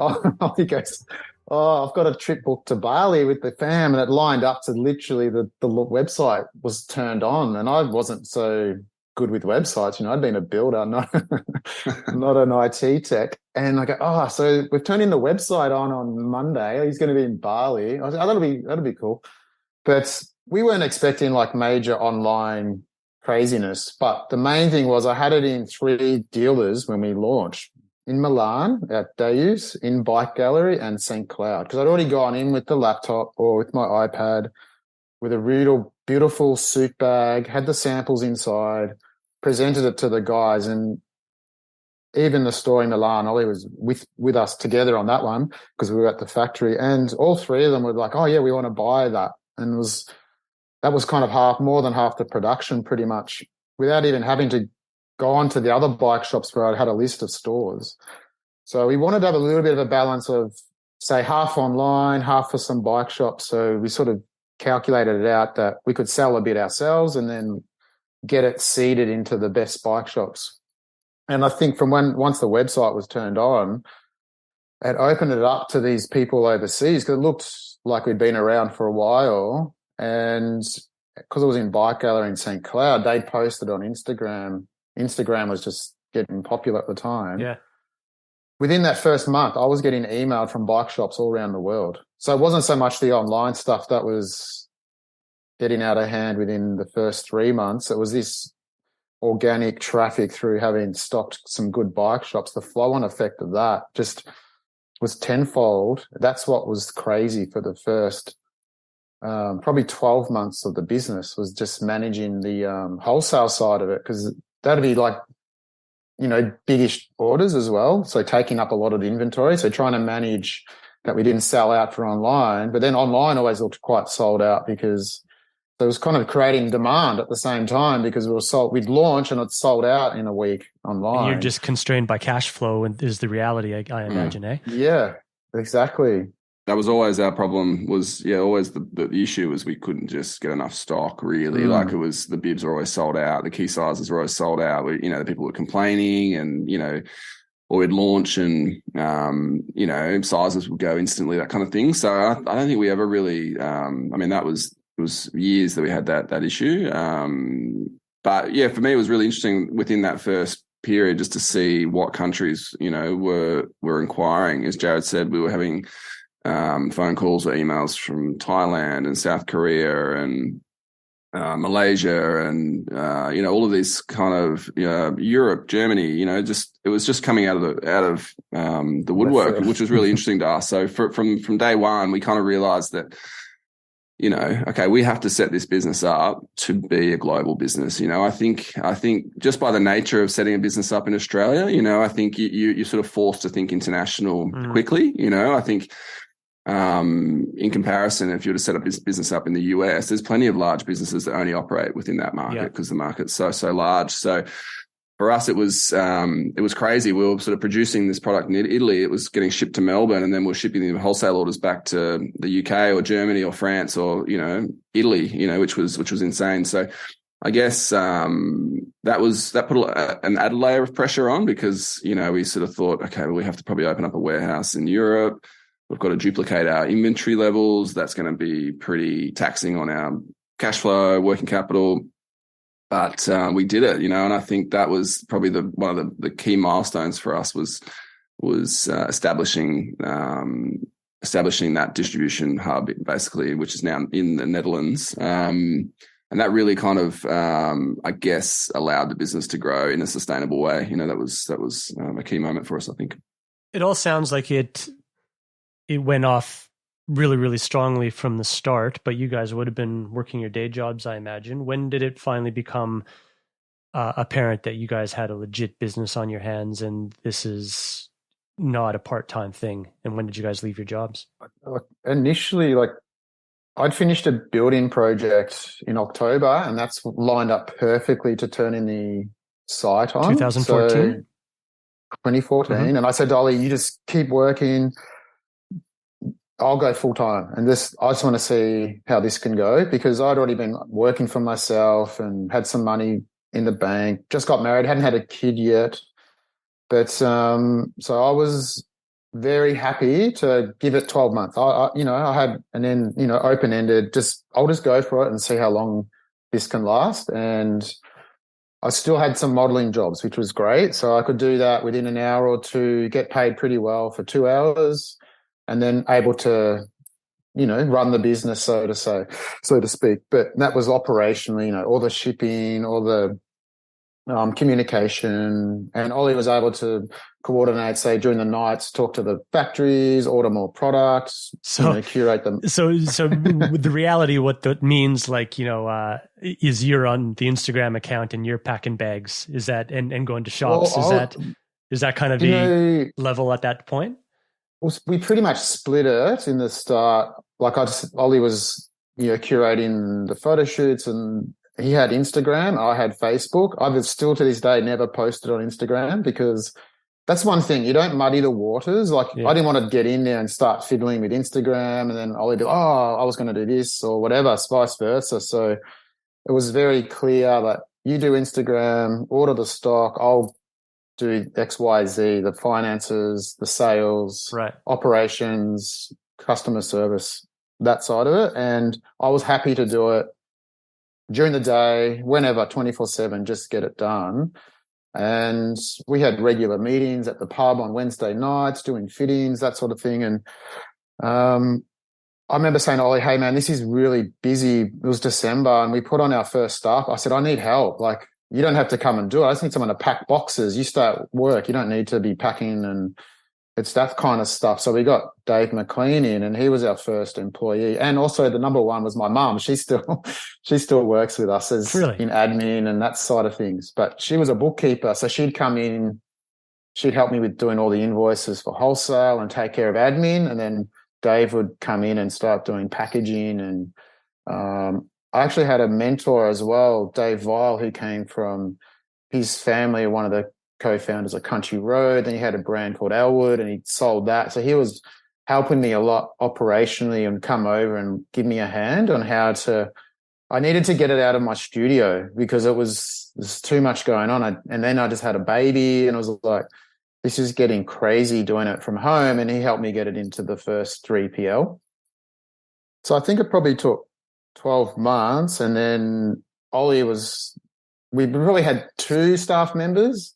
He goes, I've got a trip booked to Bali with the fam, and it lined up to literally the website was turned on, and I wasn't so good with websites. I'd been a builder, not an IT tech. And I go, so we've turned in the website on Monday. He's going to be in Bali. I was like, that'll be cool. But we weren't expecting like major online craziness. But the main thing was I had it in 3 dealers when we launched. In Milan at Deus, in Bike Gallery, and St. Cloud. Because I'd already gone in with the laptop or with my iPad with a real beautiful suit bag, had the samples inside, presented it to the guys. And even the store in Milan, Ollie was with us together on that one because we were at the factory. And all 3 of them were like, oh, yeah, we want to buy that. And that was kind of more than half the production pretty much, without even having to go on to the other bike shops where I had a list of stores. So we wanted to have a little bit of a balance of, say, half online, half for some bike shops. So we sort of calculated it out that we could sell a bit ourselves and then get it seeded into the best bike shops. And I think once the website was turned on, it opened it up to these people overseas, because it looked like we'd been around for a while. And because it was in Bike Gallery in St. Cloud, they posted on Instagram. Instagram was just getting popular at the time. Yeah. Within that first month, I was getting emailed from bike shops all around the world. So it wasn't so much the online stuff that was getting out of hand within the first 3 months. It was this organic traffic through having stocked some good bike shops. The flow-on effect of that just was tenfold. That's what was crazy for the first probably 12 months of the business, was just managing the wholesale side of it, because that'd be like, biggish orders as well. So taking up a lot of the inventory. So trying to manage that we didn't sell out for online, but then online always looked quite sold out, because it was kind of creating demand at the same time, because we'd launch and it's sold out in a week online. And you're just constrained by cash flow, and is the reality, I imagine, eh? Yeah, exactly. That was always our problem, always the issue was we couldn't just get enough stock, really. Like, it was, the bibs were always sold out. The key sizes were always sold out. The people were complaining, and, or we'd launch and, sizes would go instantly, that kind of thing. So I don't think we ever really, it was years that we had that issue. But yeah, for me, it was really interesting within that first period just to see what countries, were inquiring. As Jarrad said, we were having phone calls or emails from Thailand and South Korea and Malaysia and all of these kind of Europe, Germany. It was just coming out of the woodwork, which was really interesting to us. So from day one, we kind of realised that, okay, we have to set this business up to be a global business. I think just by the nature of setting a business up in Australia, I think you're sort of forced to think international quickly. I think. In comparison, if you were to set up this business up in the US, there's plenty of large businesses that only operate within that market, because the market's so large. So for us, it was crazy. We were sort of producing this product in Italy. It was getting shipped to Melbourne, and then we're shipping the wholesale orders back to the UK or Germany or France or Italy, which was insane. So I guess that put an added layer of pressure on, because we sort of thought, okay, well, we have to probably open up a warehouse in Europe. We've got to duplicate our inventory levels. That's going to be pretty taxing on our cash flow, working capital. But we did it, and I think that was probably one of the key milestones for us was establishing that distribution hub, basically, which is now in the Netherlands. And that really kind of, I guess, allowed the business to grow in a sustainable way. That was a key moment for us, I think. It all sounds like it went off really, really strongly from the start, but you guys would have been working your day jobs, I imagine. When did it finally become apparent that you guys had a legit business on your hands and this is not a part-time thing? And when did you guys leave your jobs? Initially, I'd finished a building project in October, and that's lined up perfectly to turn in the site on. 2014? So, 2014. Mm-hmm. And I said, Ollie, you just keep working. I'll go full time, and I just want to see how this can go, because I'd already been working for myself and had some money in the bank. Just got married, hadn't had a kid yet, but so I was very happy to give it 12 months. I had, and then open ended. I'll just go for it and see how long this can last. And I still had some modelling jobs, which was great. So I could do that within an hour or two, get paid pretty well for 2 hours. And then able to, run the business, so to speak. But that was operationally, all the shipping, all the communication, and Ollie was able to coordinate, say, during the nights, talk to the factories, order more products, curate them. So with the reality, what that means, is you're on the Instagram account and you're packing bags. Is that and going to shops? Well, is that kind of the level at that point? We pretty much split it in the start. Ollie was curating the photo shoots, and he had Instagram. I had Facebook. I've still to this day never posted on Instagram because that's one thing. You don't muddy the waters. Like I didn't want to get in there and start fiddling with Instagram and then Ollie be, I was going to do this or whatever, vice versa. So it was very clear that you do Instagram, order the stock, I'll do X, Y, Z, the finances, the sales, operations, customer service, that side of it. And I was happy to do it during the day, whenever, 24/7, just get it done. And we had regular meetings at the pub on Wednesday nights, doing fittings, that sort of thing. And I remember saying, Ollie, hey, man, this is really busy. It was December and we put on our first staff. I said, I need help. Like, you don't have to come and do it. I just need someone to pack boxes. You start work. You don't need to be packing, and it's that kind of stuff. So we got Dave McLean in, and he was our first employee. And also the number one was my mum. She still works with us as in admin and that side of things. But she was a bookkeeper. So she'd come in, she'd help me with doing all the invoices for wholesale and take care of admin. And then Dave would come in and start doing packaging. And I actually had a mentor as well, Dave Vile, who came from his family, one of the co-founders of Country Road. Then he had a brand called Elwood and he sold that. So he was helping me a lot operationally and come over and give me a hand on I needed to get it out of my studio because there's too much going on. And then I just had a baby and I was like, this is getting crazy doing it from home. And he helped me get it into the first 3PL. So I think it probably took 12 months. And then Ollie we really had two staff members.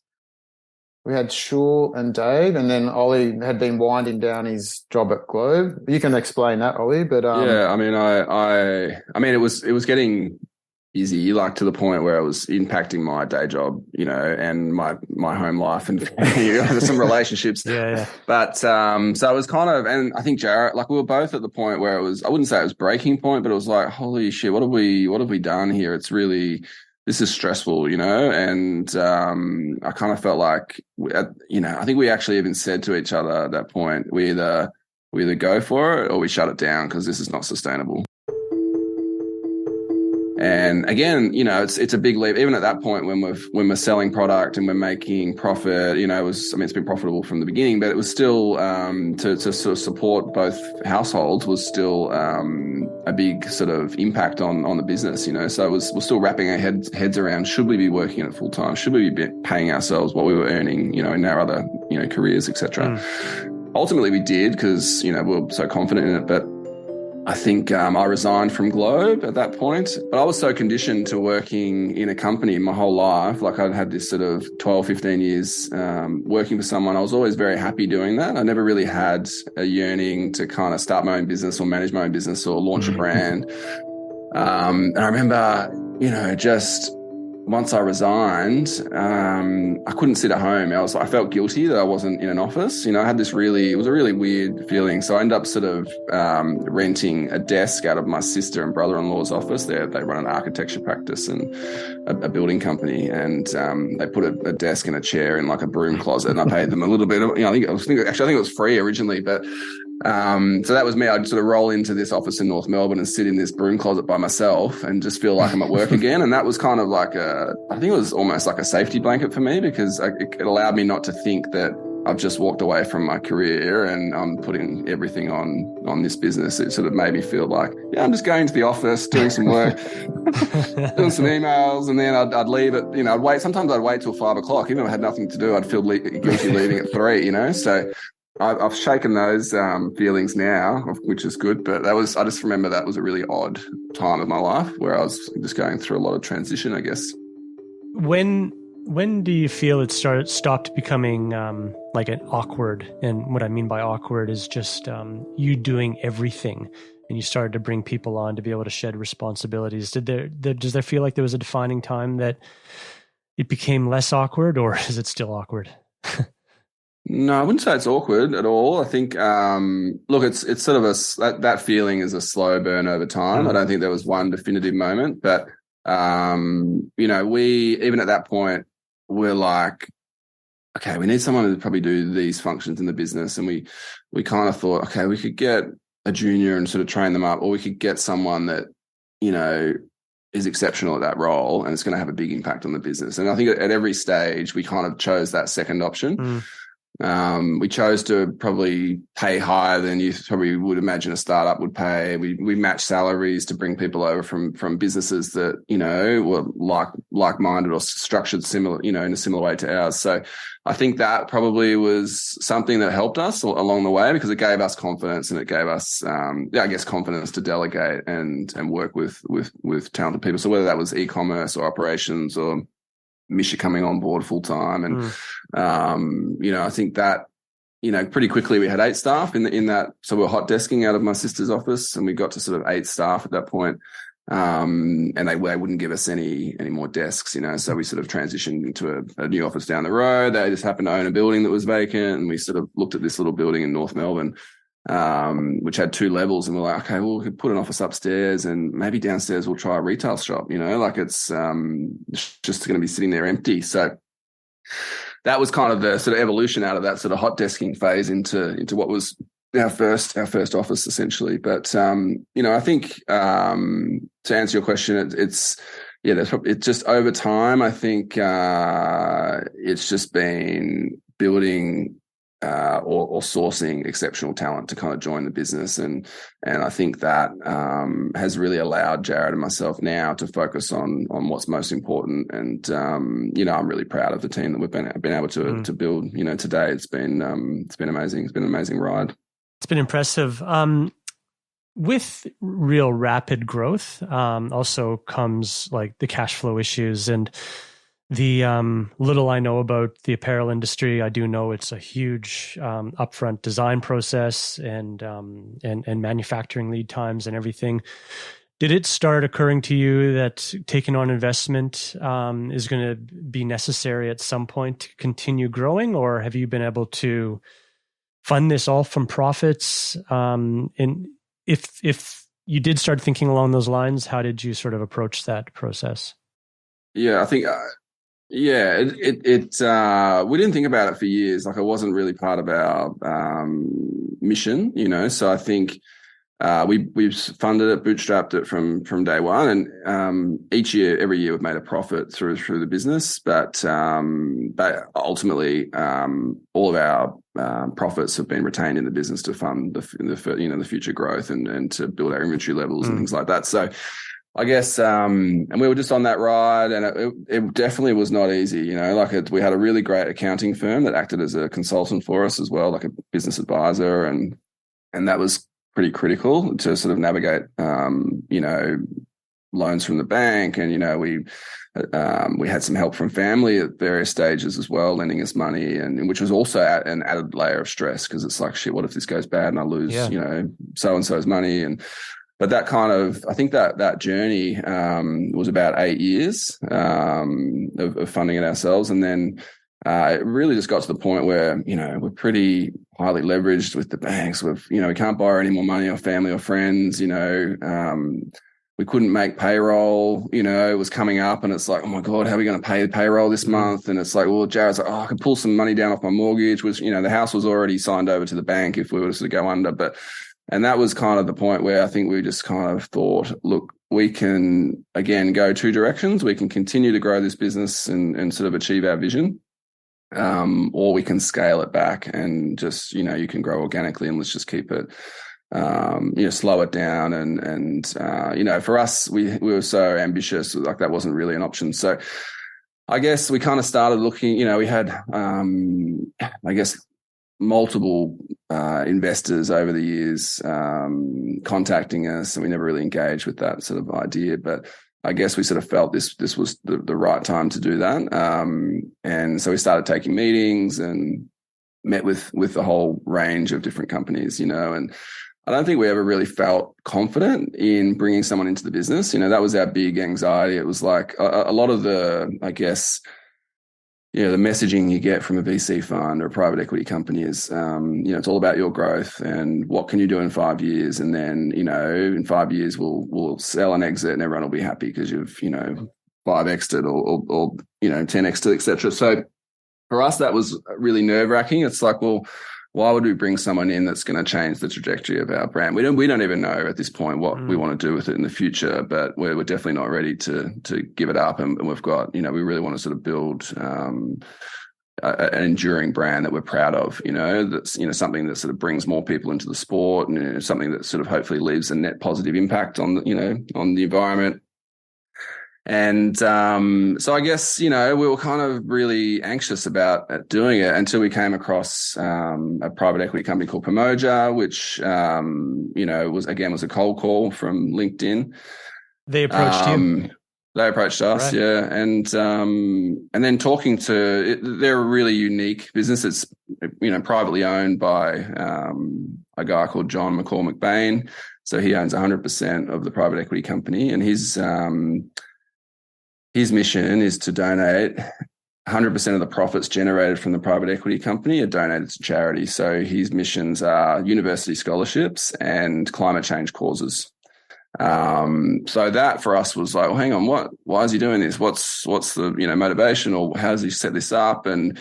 We had Shul and Dave, and then Ollie had been winding down his job at Globe. You can explain that, Ollie, but yeah, I mean, it was getting busy, like to the point where it was impacting my day job, and my home life and some relationships. Yeah. But so it was kind of, and I think Jarrad, like we were both at the point where it was, I wouldn't say it was breaking point, but it was like, holy shit, what have we done here? It's really, this is stressful, and I kind of felt like, I think we actually even said to each other at that point, we either go for it or we shut it down because this is not sustainable. And again, it's a big leap. Even at that point, when we're selling product and we're making profit, it's been profitable from the beginning, but it was still to sort of support both households was still a big sort of impact on the business. So we're still wrapping our heads around: should we be working at full time? Should we be paying ourselves what we were earning? In our other careers, etc. Ultimately, we did because we were so confident in it, but I think I resigned from Globe at that point, but I was so conditioned to working in a company my whole life. Like I'd had this sort of 12, 15 years working for someone. I was always very happy doing that. I never really had a yearning to kind of start my own business or manage my own business or launch a brand. And I remember, just once I resigned, I couldn't sit at home. I felt guilty that I wasn't in an office. I had it was a really weird feeling. So I ended up sort of renting a desk out of my sister and brother-in-law's office. They run an architecture practice and a building company. And they put a desk and a chair in like a broom closet, and I paid them a little bit. I think it was free originally, but so that was me. I'd sort of roll into this office in North Melbourne and sit in this broom closet by myself and just feel like I'm at work again. And that was kind of like I think it was almost like a safety blanket for me, because it allowed me not to think that I've just walked away from my career and I'm putting everything on this business. It sort of made me feel like, I'm just going to the office, doing some work, doing some emails, and then I'd leave it. I'd wait. Sometimes I'd wait till 5 o'clock. Even if I had nothing to do, I'd feel guilty leaving at 3, So I've shaken those feelings now, which is good. But I just remember that was a really odd time of my life where I was just going through a lot of transition, I guess. When do you feel it stopped becoming like an awkward? And what I mean by awkward is just you doing everything, and you started to bring people on to be able to shed responsibilities. Does there feel like there was a defining time that it became less awkward, or is it still awkward? No, I wouldn't say it's awkward at all. I think, look, it's sort of that feeling is a slow burn over time. I don't think there was one definitive moment, but we, even at that point, we're like, okay, we need someone to probably do these functions in the business. And we kind of thought, okay, we could get a junior and sort of train them up, or we could get someone that, you know, is exceptional at that role and it's going to have a big impact on the business. And I think at every stage we kind of chose that second option. We chose to probably pay higher than you probably would imagine a startup would pay. We matched salaries to bring people over from businesses that, you know, were like-minded or structured similar, you know, in a similar way to ours. So I think that probably was something that helped us along the way, because it gave us confidence and it gave us, I guess, confidence to delegate and work with talented people. So whether that was e-commerce or operations or Misha coming on board full time, and you know, I think that, you know, pretty quickly we had 8 staff in that. So we were hot desking out of my sister's office, and we got to sort of 8 staff at that point. And they wouldn't give us any more desks, you know. So we sort of transitioned into a new office down the road. They just happened to own a building that was vacant, and we sort of looked at this little building in North Melbourne, which had 2 levels, and we're like, okay, well, we could put an office upstairs and maybe downstairs we'll try a retail shop, you know, like it's just going to be sitting there empty. So that was kind of the sort of evolution out of that sort of hot desking phase into what was our first office essentially. But you know, I think to answer your question, it's just over time. I think it's just been building or sourcing exceptional talent to kind of join the business, and I think that has really allowed Jarrad and myself now to focus on what's most important. And you know, I'm really proud of the team that we've been able to build. You know, today it's been amazing. It's been an amazing ride. It's been impressive. With real rapid growth, also comes like the cash flow issues. And the little I know about the apparel industry, I do know it's a huge upfront design process and manufacturing lead times and everything. Did it start occurring to you that taking on investment is going to be necessary at some point to continue growing, or have you been able to fund this all from profits? And if you did start thinking along those lines, how did you sort of approach that process? Yeah, I think, we didn't think about it for years. Like, it wasn't really part of our mission, you know. So I think we've funded it, bootstrapped it from day one, and every year we've made a profit through the business. But ultimately, all of our profits have been retained in the business to fund the future growth and to build our inventory levels and things like that. So I guess, and we were just on that ride, and it definitely was not easy, you know. Like, we had a really great accounting firm that acted as a consultant for us as well, like a business advisor, and that was pretty critical to sort of navigate, you know, loans from the bank, and you know, we had some help from family at various stages as well, lending us money, and which was also an added layer of stress, because it's like, shit, what if this goes bad and I lose, you know, so and so's money. But that kind of, I think that journey was about 8 years of funding it ourselves. And then it really just got to the point where, you know, we're pretty highly leveraged with the banks. We can't borrow any more money off family or friends, you know. We couldn't make payroll, you know, it was coming up, and it's like, oh my God, how are we going to pay the payroll this month? And it's like, well, Jarrad's like, I could pull some money down off my mortgage, which, you know, the house was already signed over to the bank if we were to sort of go under. And that was kind of the point where I think we just kind of thought, look, we can, again, go 2 directions. We can continue to grow this business and sort of achieve our vision, or we can scale it back and just, you know, you can grow organically, and let's just keep it, you know, slow it down. And you know, for us, we were so ambitious, like that wasn't really an option. So I guess we kind of started looking, you know, we had, I guess, multiple investors over the years contacting us, and we never really engaged with that sort of idea. But I guess we sort of felt this was the right time to do that. And so we started taking meetings and met with the whole range of different companies, you know, and I don't think we ever really felt confident in bringing someone into the business. You know, that was our big anxiety. It was like a lot of the, I guess, you know, the messaging you get from a VC fund or a private equity company is, you know, it's all about your growth and what can you do in 5 years. And then, you know, in 5 years we'll sell and exit and everyone will be happy because you've, you know, 5x'd it or you know, 10x'd it, et cetera. So for us, that was really nerve wracking. It's like, well, why would we bring someone in that's going to change the trajectory of our brand? We don't even know at this point what we want to do with it in the future, but we're definitely not ready to give it up. And we've got, we really want to sort of build an enduring brand that we're proud of, that's, something that sort of brings more people into the sport, and something that sort of hopefully leaves a net positive impact on on the environment. And so I guess, we were kind of really anxious about doing it until we came across a private equity company called Pomoja, which, was a cold call from LinkedIn. They approached you? They approached us, right. Yeah. And then talking to it, they're a really unique business. It's, privately owned by a guy called John McCall McBain. So he owns 100% of the private equity company, and his mission is to donate 100% of the profits generated from the private equity company are donated to charity. So his missions are university scholarships and climate change causes. So that for us was like, well, hang on, why is he doing this? What's the, motivation, or how does he set this up? And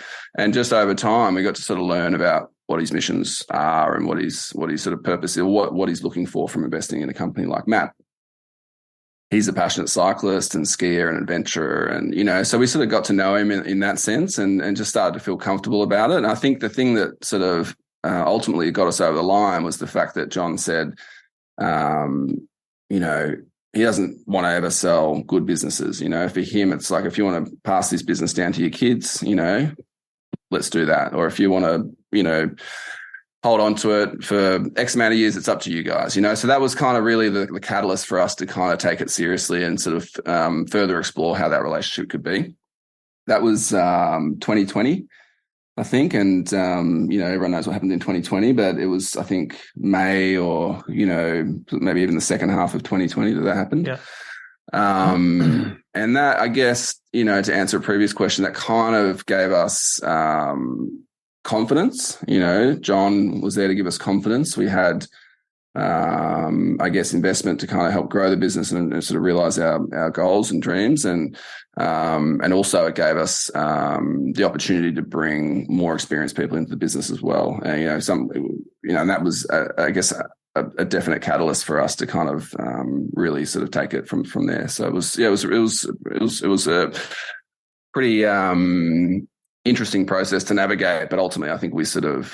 just over time, we got to sort of learn about what his missions are and what his sort of purpose is, what he's looking for from investing in a company like MAAP. He's a passionate cyclist and skier and adventurer. And, so we sort of got to know him in that sense, and just started to feel comfortable about it. And I think the thing that sort of ultimately got us over the line was the fact that John said, he doesn't want to ever sell good businesses. For him, it's like, if you want to pass this business down to your kids, let's do that. Or if you want to, hold on to it for X amount of years, it's up to you guys, So that was kind of really the catalyst for us to kind of take it seriously and sort of further explore how that relationship could be. That was 2020. I think. And, everyone knows what happened in 2020, but it was, I think, May or, maybe even the second half of 2020 that happened. Yeah. And that, I guess, to answer a previous question, that kind of gave us confidence. John was there to give us confidence. We had, I guess, investment to kind of help grow the business and sort of realize our goals and dreams. And also it gave us the opportunity to bring more experienced people into the business as well. And, and that was, I guess, a definite catalyst for us to kind of really sort of take it from there. So it was a pretty interesting process to navigate, but ultimately I think we sort of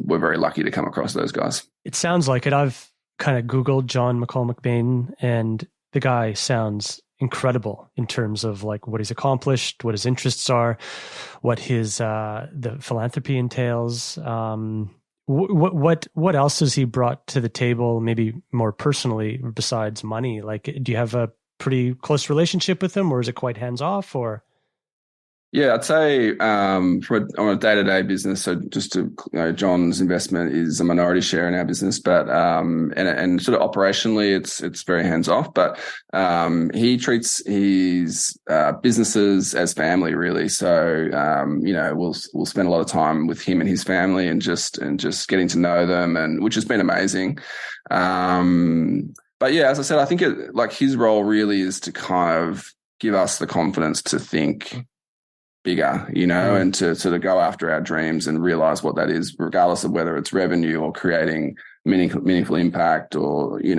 were very lucky to come across those guys. It sounds like it. I've kind of Googled John McCall McBain, and the guy sounds incredible in terms of like what he's accomplished, what his interests are, what his the philanthropy entails. What else has he brought to the table, maybe more personally, besides money? Like, do you have a pretty close relationship with him, or is it quite hands off? Or yeah, I'd say on a day-to-day business, so just to, John's investment is a minority share in our business, but and sort of operationally, it's very hands-off. But he treats his businesses as family, really. So we'll spend a lot of time with him and his family, and just getting to know them, and which has been amazing. But yeah, as I said, I think his role really is to kind of give us the confidence to think bigger, and to sort of go after our dreams and realize what that is, regardless of whether it's revenue or creating meaningful impact, or, he's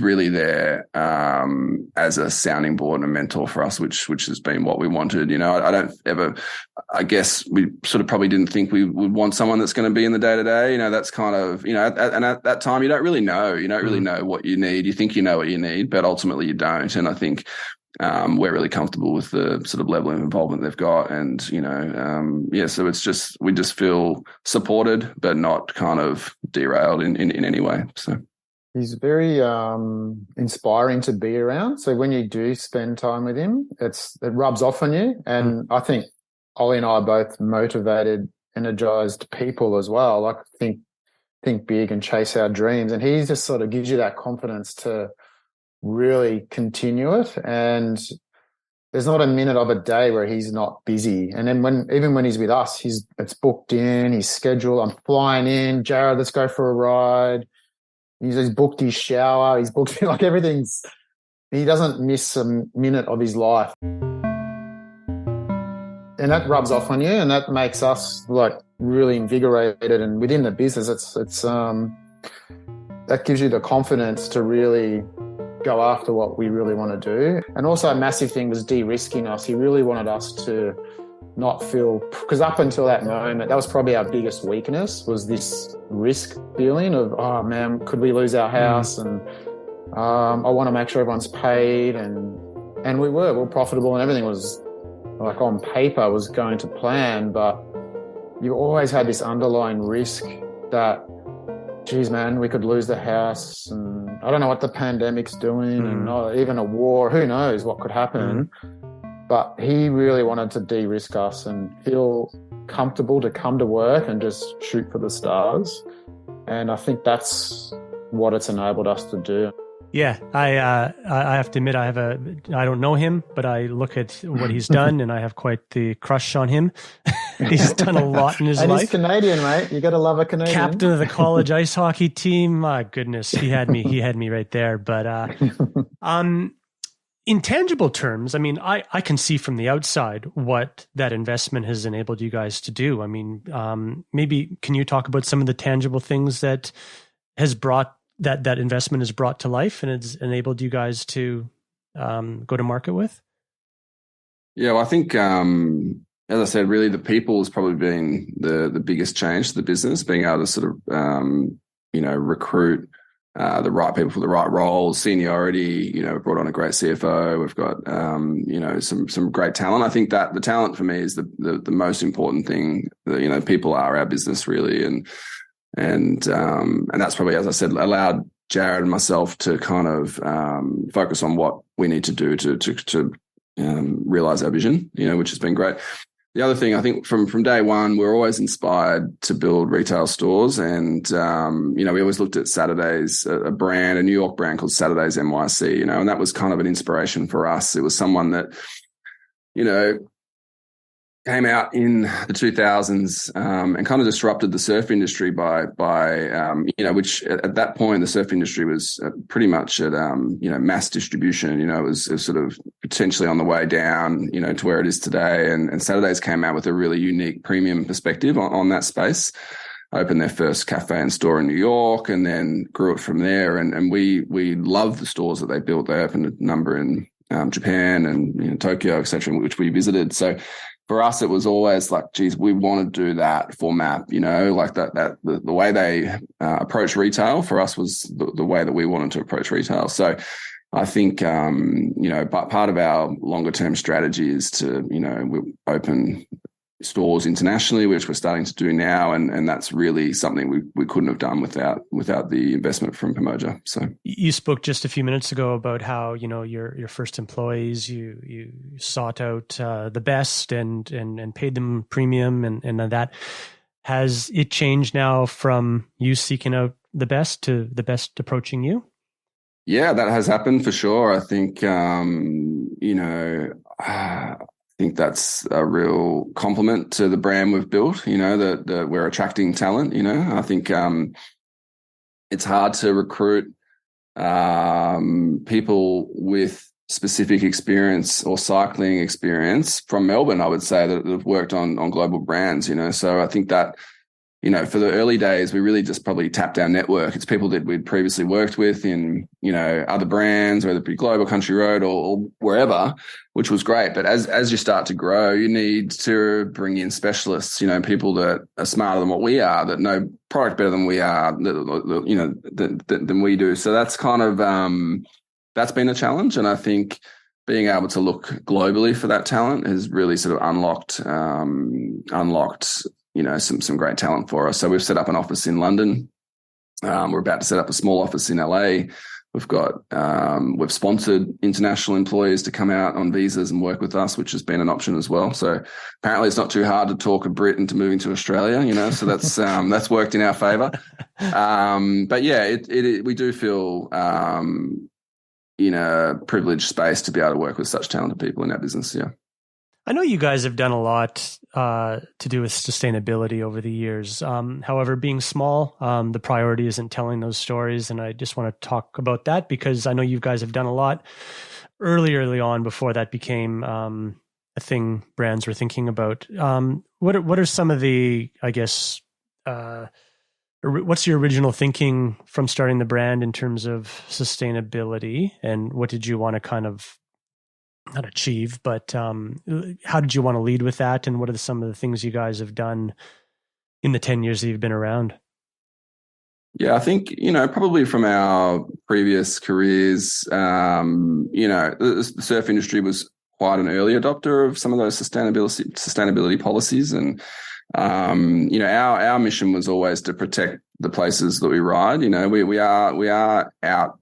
really there as a sounding board and a mentor for us, which has been what we wanted. I guess we sort of probably didn't think we would want someone that's going to be in the day-to-day. That's kind of, and at that time, you don't really know. You don't really know what you need. You think you know what you need, but ultimately you don't. And I think we're really comfortable with the sort of level of involvement they've got. And, so it's just, we just feel supported, but not kind of derailed in any way. So he's very inspiring to be around. So when you do spend time with him, it rubs off on you. And I think Ollie and I are both motivated, energized people as well. Like think big and chase our dreams. And he just sort of gives you that confidence to really continue it. And there's not a minute of a day where he's not busy. And then even when he's with us, it's booked in, he's scheduled. I'm flying in, Jarrad, let's go for a ride. He's booked his shower, he's booked like everything's. He doesn't miss a minute of his life. and that rubs off on you, and that makes us like really invigorated. And within the business, it's that gives you the confidence to really go after what we really want to do. And also a massive thing was de-risking us. He really wanted us to not feel, because up until that moment, that was probably our biggest weakness, was this risk feeling of, oh man, could we lose our house? And I want to make sure everyone's paid. And we were profitable, and everything was like on paper was going to plan, but you always had this underlying risk that, geez, man, we could lose the house, and I don't know what the pandemic's doing, and even a war, who knows what could happen. But he really wanted to de-risk us and feel comfortable to come to work and just shoot for the stars. And I think that's what it's enabled us to do. Yeah, I have to admit, I don't know him, but I look at what he's done, and I have quite the crush on him. He's done a lot in his and life. He's Canadian, mate. You got to love a Canadian. Captain of the college ice hockey team. My goodness, he had me right there. But in tangible terms, I mean, I can see from the outside what that investment has enabled you guys to do. I mean, maybe can you talk about some of the tangible things that has brought that investment has brought to life and it's enabled you guys to go to market with? Yeah, well, I think, as I said, really the people has probably been the biggest change to the business, being able to sort of, recruit the right people for the right roles, seniority, brought on a great CFO. We've got, some great talent. I think that the talent for me is the most important thing. People are our business really. And that's probably, as I said, allowed Jarrad and myself to kind of focus on what we need to do to realize our vision, which has been great. The other thing, I think from day one, we're always inspired to build retail stores. And, we always looked at Saturdays, a New York brand called Saturdays NYC, and that was kind of an inspiration for us. It was someone that, came out in the 2000s and kind of disrupted the surf industry by which at that point the surf industry was pretty much at mass distribution. It was sort of potentially on the way down to where it is today. And Saturdays came out with a really unique premium perspective on that space. Opened their first cafe and store in New York, and then grew it from there. And we loved the stores that they built. They opened a number in Japan and Tokyo, etc., which we visited. So for us, it was always like, geez, we want to do that for MAAP, like that the way they approach retail for us was the way that we wanted to approach retail. So I think, but part of our longer term strategy is to, we open stores internationally, which we're starting to do now. And that's really something we couldn't have done without the investment from Pamoja. So you spoke just a few minutes ago about how, your first employees, you sought out the best and paid them premium and that. Has it changed now from you seeking out the best to the best approaching you? Yeah, that has happened for sure. I think, I think that's a real compliment to the brand we've built, that we're attracting talent, I think it's hard to recruit people with specific experience or cycling experience from Melbourne, I would say, that have worked on global brands, So I think that, for the early days, we really just probably tapped our network. It's people that we'd previously worked with in, other brands, whether it be Global, Country Road or wherever, which was great. But as you start to grow, you need to bring in specialists, people that are smarter than what we are, that know product better than we are, than we do. So that's kind of, that's been a challenge. And I think being able to look globally for that talent has really sort of unlocked some great talent for us. So we've set up an office in London. We're about to set up a small office in LA. We've sponsored international employees to come out on visas and work with us, which has been an option as well. So apparently it's not too hard to talk a Brit into moving to Australia, so that's worked in our favor. But yeah, we do feel, in a privileged space to be able to work with such talented people in our business. Yeah. I know you guys have done a lot to do with sustainability over the years. However, being small, the priority isn't telling those stories. And I just want to talk about that because I know you guys have done a lot early on before that became a a thing brands were thinking about. What are some of the, I guess, what's your original thinking from starting the brand in terms of sustainability, and what did you want to kind of not achieve, but how did you want to lead with that, and what are some of the things you guys have done in the 10 years that you've been around? Yeah, I think, probably from our previous careers, the surf industry was quite an early adopter of some of those sustainability policies. And, our mission was always to protect the places that we ride. We are out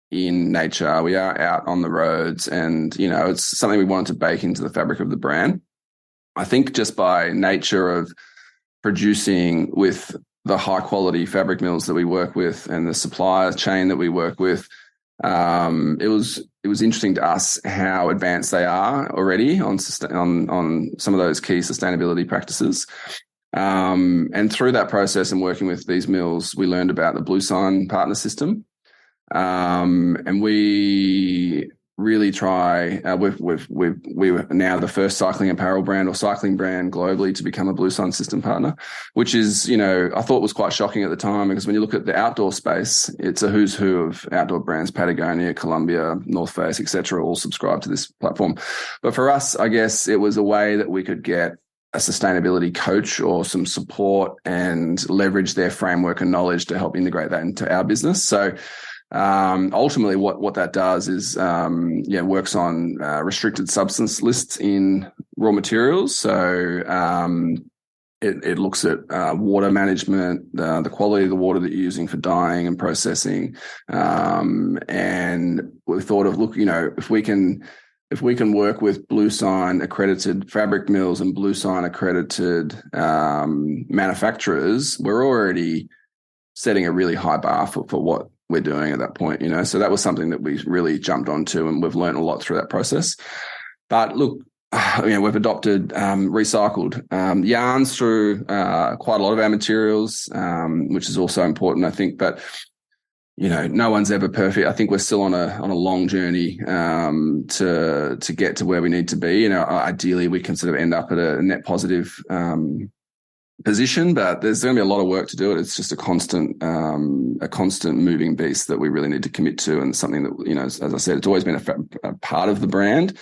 in nature. We are out on the roads, and, it's something we wanted to bake into the fabric of the brand. I think just by nature of producing with the high quality fabric mills that we work with and the supplier chain that we work with, it was interesting to us how advanced they are already on some of those key sustainability practices. And through that process and working with these mills, we learned about the Blue Sign partner system. And we really try, we were now the first cycling apparel brand or cycling brand globally to become a Blue Sign system partner, which is, I thought was quite shocking at the time, because when you look at the outdoor space, it's a who's who of outdoor brands. Patagonia, Columbia, North Face, etc., all subscribe to this platform. But for us, I guess it was a way that we could get a sustainability coach or some support and leverage their framework and knowledge to help integrate that into our business. So ultimately what that does is works on restricted substance lists in raw materials. So it looks at water management, the quality of the water that you're using for dyeing and processing, and we thought of, if we can work with Blue Sign accredited fabric mills and Blue Sign accredited manufacturers, we're already setting a really high bar for what we're doing at that point, So that was something that we really jumped onto, and we've learned a lot through that process. But look, we've adopted recycled yarns through quite a lot of our materials, which is also important, I think. But no one's ever perfect. I think we're still on a long journey to get to where we need to be. Ideally, we can sort of end up at a net positive position, but there's going to be a lot of work to do it. It's just a constant moving beast that we really need to commit to, and something that, as I said, it's always been a part of the brand,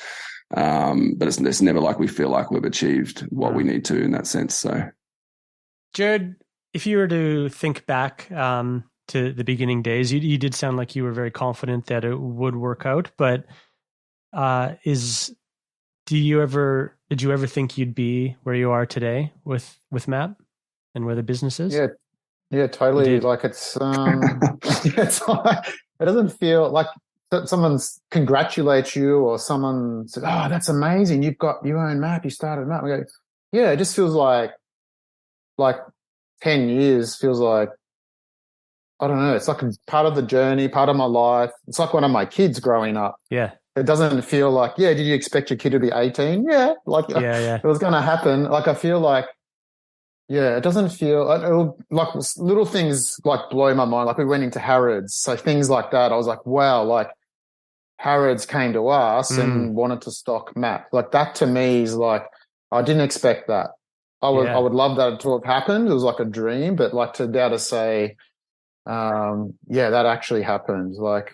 but it's never like we feel like we've achieved what we need to in that sense. So, Jarrad, if you were to think back to the beginning days, you did sound like you were very confident that it would work out, but did you ever think you'd be where you are today with MAAP and where the business is? Yeah, totally. Like it's it's like, it doesn't feel like someone's congratulates you, or someone says, "Oh, that's amazing! You own MAAP. You started MAAP." We go, yeah, it just feels like 10 years feels like, I don't know. It's like a part of the journey, part of my life. It's like one of my kids growing up. Yeah. It doesn't feel like, did you expect your kid to be 18? Yeah. It was going to happen. Like, I feel like, it doesn't feel like little things like blow my mind. Like we went into Harrods. So things like that, I was like, wow, like Harrods came to us and wanted to stock MAAP. Like that to me is like, I didn't expect that. I would love that to have happened. It was like a dream, but like to be able to say, that actually happened. Like,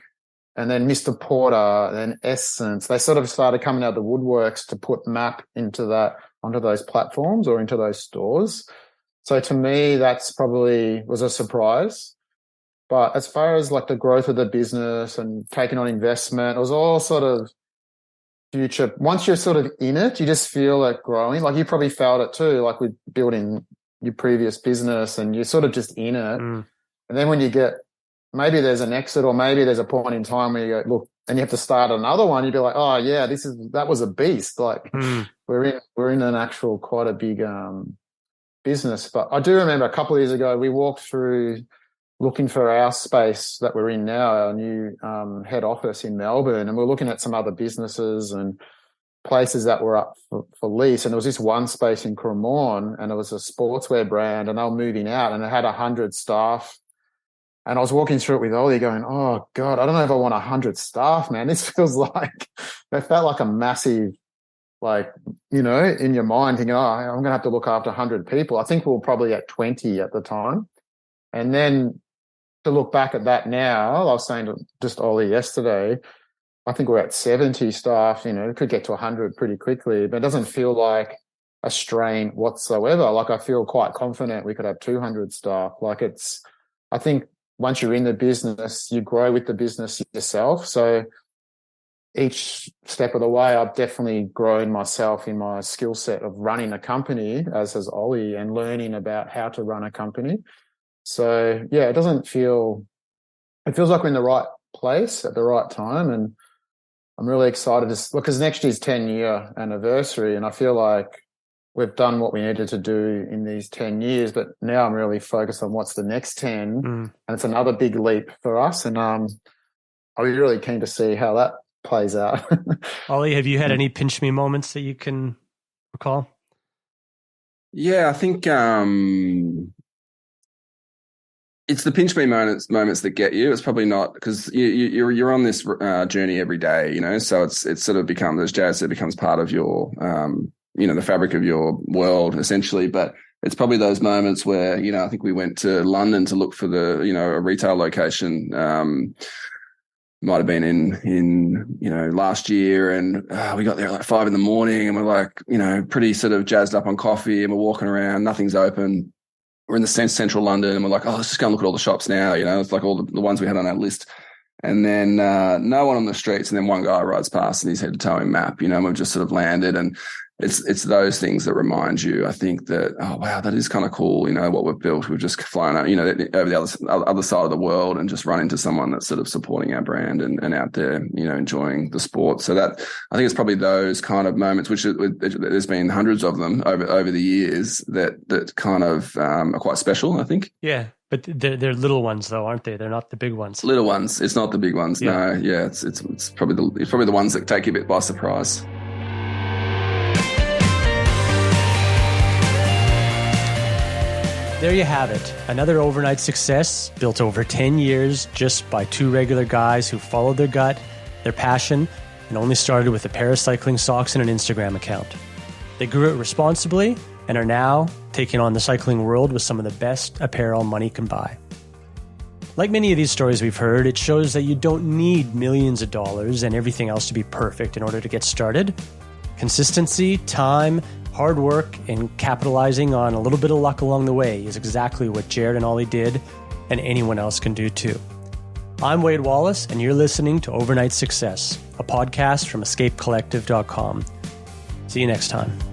and then Mr. Porter and Essence, they sort of started coming out of the woodworks to put MAAP onto those platforms or into those stores. So to me, that's probably was a surprise. But as far as like the growth of the business and taking on investment, it was all sort of future. Once you're sort of in it, you just feel it growing. Like you probably felt it too, like with building your previous business, and you're sort of just in it. And then when you get, maybe there's an exit, or maybe there's a point in time where you go, look, and you have to start another one, you'd be like, oh yeah, that was a beast. Like we're in an actual quite a big business. But I do remember a couple of years ago, we walked through looking for our space that we're in now, our new head office in Melbourne, and we're looking at some other businesses and places that were up for lease. And there was this one space in Cremorne, and it was a sportswear brand, and they were moving out, and it had 100 staff. And I was walking through it with Ollie going, oh God, I don't know if I want 100 staff, man. This feels like, it felt like a massive like, you know, in your mind thinking, oh, I'm going to have to look after 100 people. I think we were probably at 20 at the time. And then to look back at that now, I was saying to just Ollie yesterday, I think we're at 70 staff, you know, it could get to 100 pretty quickly, but it doesn't feel like a strain whatsoever. Like I feel quite confident we could have 200 staff. Like I think once you're in the business, you grow with the business yourself. So each step of the way, I've definitely grown myself in my skill set of running a company, as has Ollie, and learning about how to run a company. So yeah, it feels like we're in the right place at the right time. And I'm really excited because next year's 10-year anniversary, and I feel like we've done what we needed to do in these 10 years, but now I'm really focused on what's the next 10. And it's another big leap for us. And I'll be really keen to see how that plays out. Ollie, have you had any pinch me moments that you can recall? Yeah, I think it's the pinch me moments that get you. It's probably not because you're on this journey every day, you know. So it's sort of become, as Jarrad said, becomes part of your you know, the fabric of your world essentially. But it's probably those moments where, you know, I think we went to London to look for a retail location. Might have been in you know, last year, and we got there at like 5 a.m, and we're like, you know, pretty sort of jazzed up on coffee, and we're walking around, nothing's open. We're in the central London, and we're like, oh, let's just go and look at all the shops now. You know, it's like all the ones we had on our list. And then no one on the streets, and then one guy rides past and he's head to toe in MAAP, you know, and we've just sort of landed. And it's those things that remind you, I think, that, oh, wow, that is kind of cool, you know, what we've built. We've just flown out, you know, over the other side of the world and just run into someone that's sort of supporting our brand and out there, you know, enjoying the sport. So that, I think it's probably those kind of moments, which there's been hundreds of them over the years that kind of are quite special, I think. Yeah. But they're little ones, though, aren't they? They're not the big ones. Little ones. It's not the big ones. Yeah. No. Yeah. It's probably the ones that take you a bit by surprise. There you have it. Another overnight success built over 10 years just by two regular guys who followed their gut, their passion, and only started with a pair of cycling socks and an Instagram account. They grew it responsibly and are now taking on the cycling world with some of the best apparel money can buy. Like many of these stories we've heard, it shows that you don't need millions of dollars and everything else to be perfect in order to get started. Consistency, time, hard work, and capitalizing on a little bit of luck along the way is exactly what Jarrad and Ollie did, and anyone else can do too. I'm Wade Wallace, and you're listening to Overnight Success, a podcast from escapecollective.com. See you next time.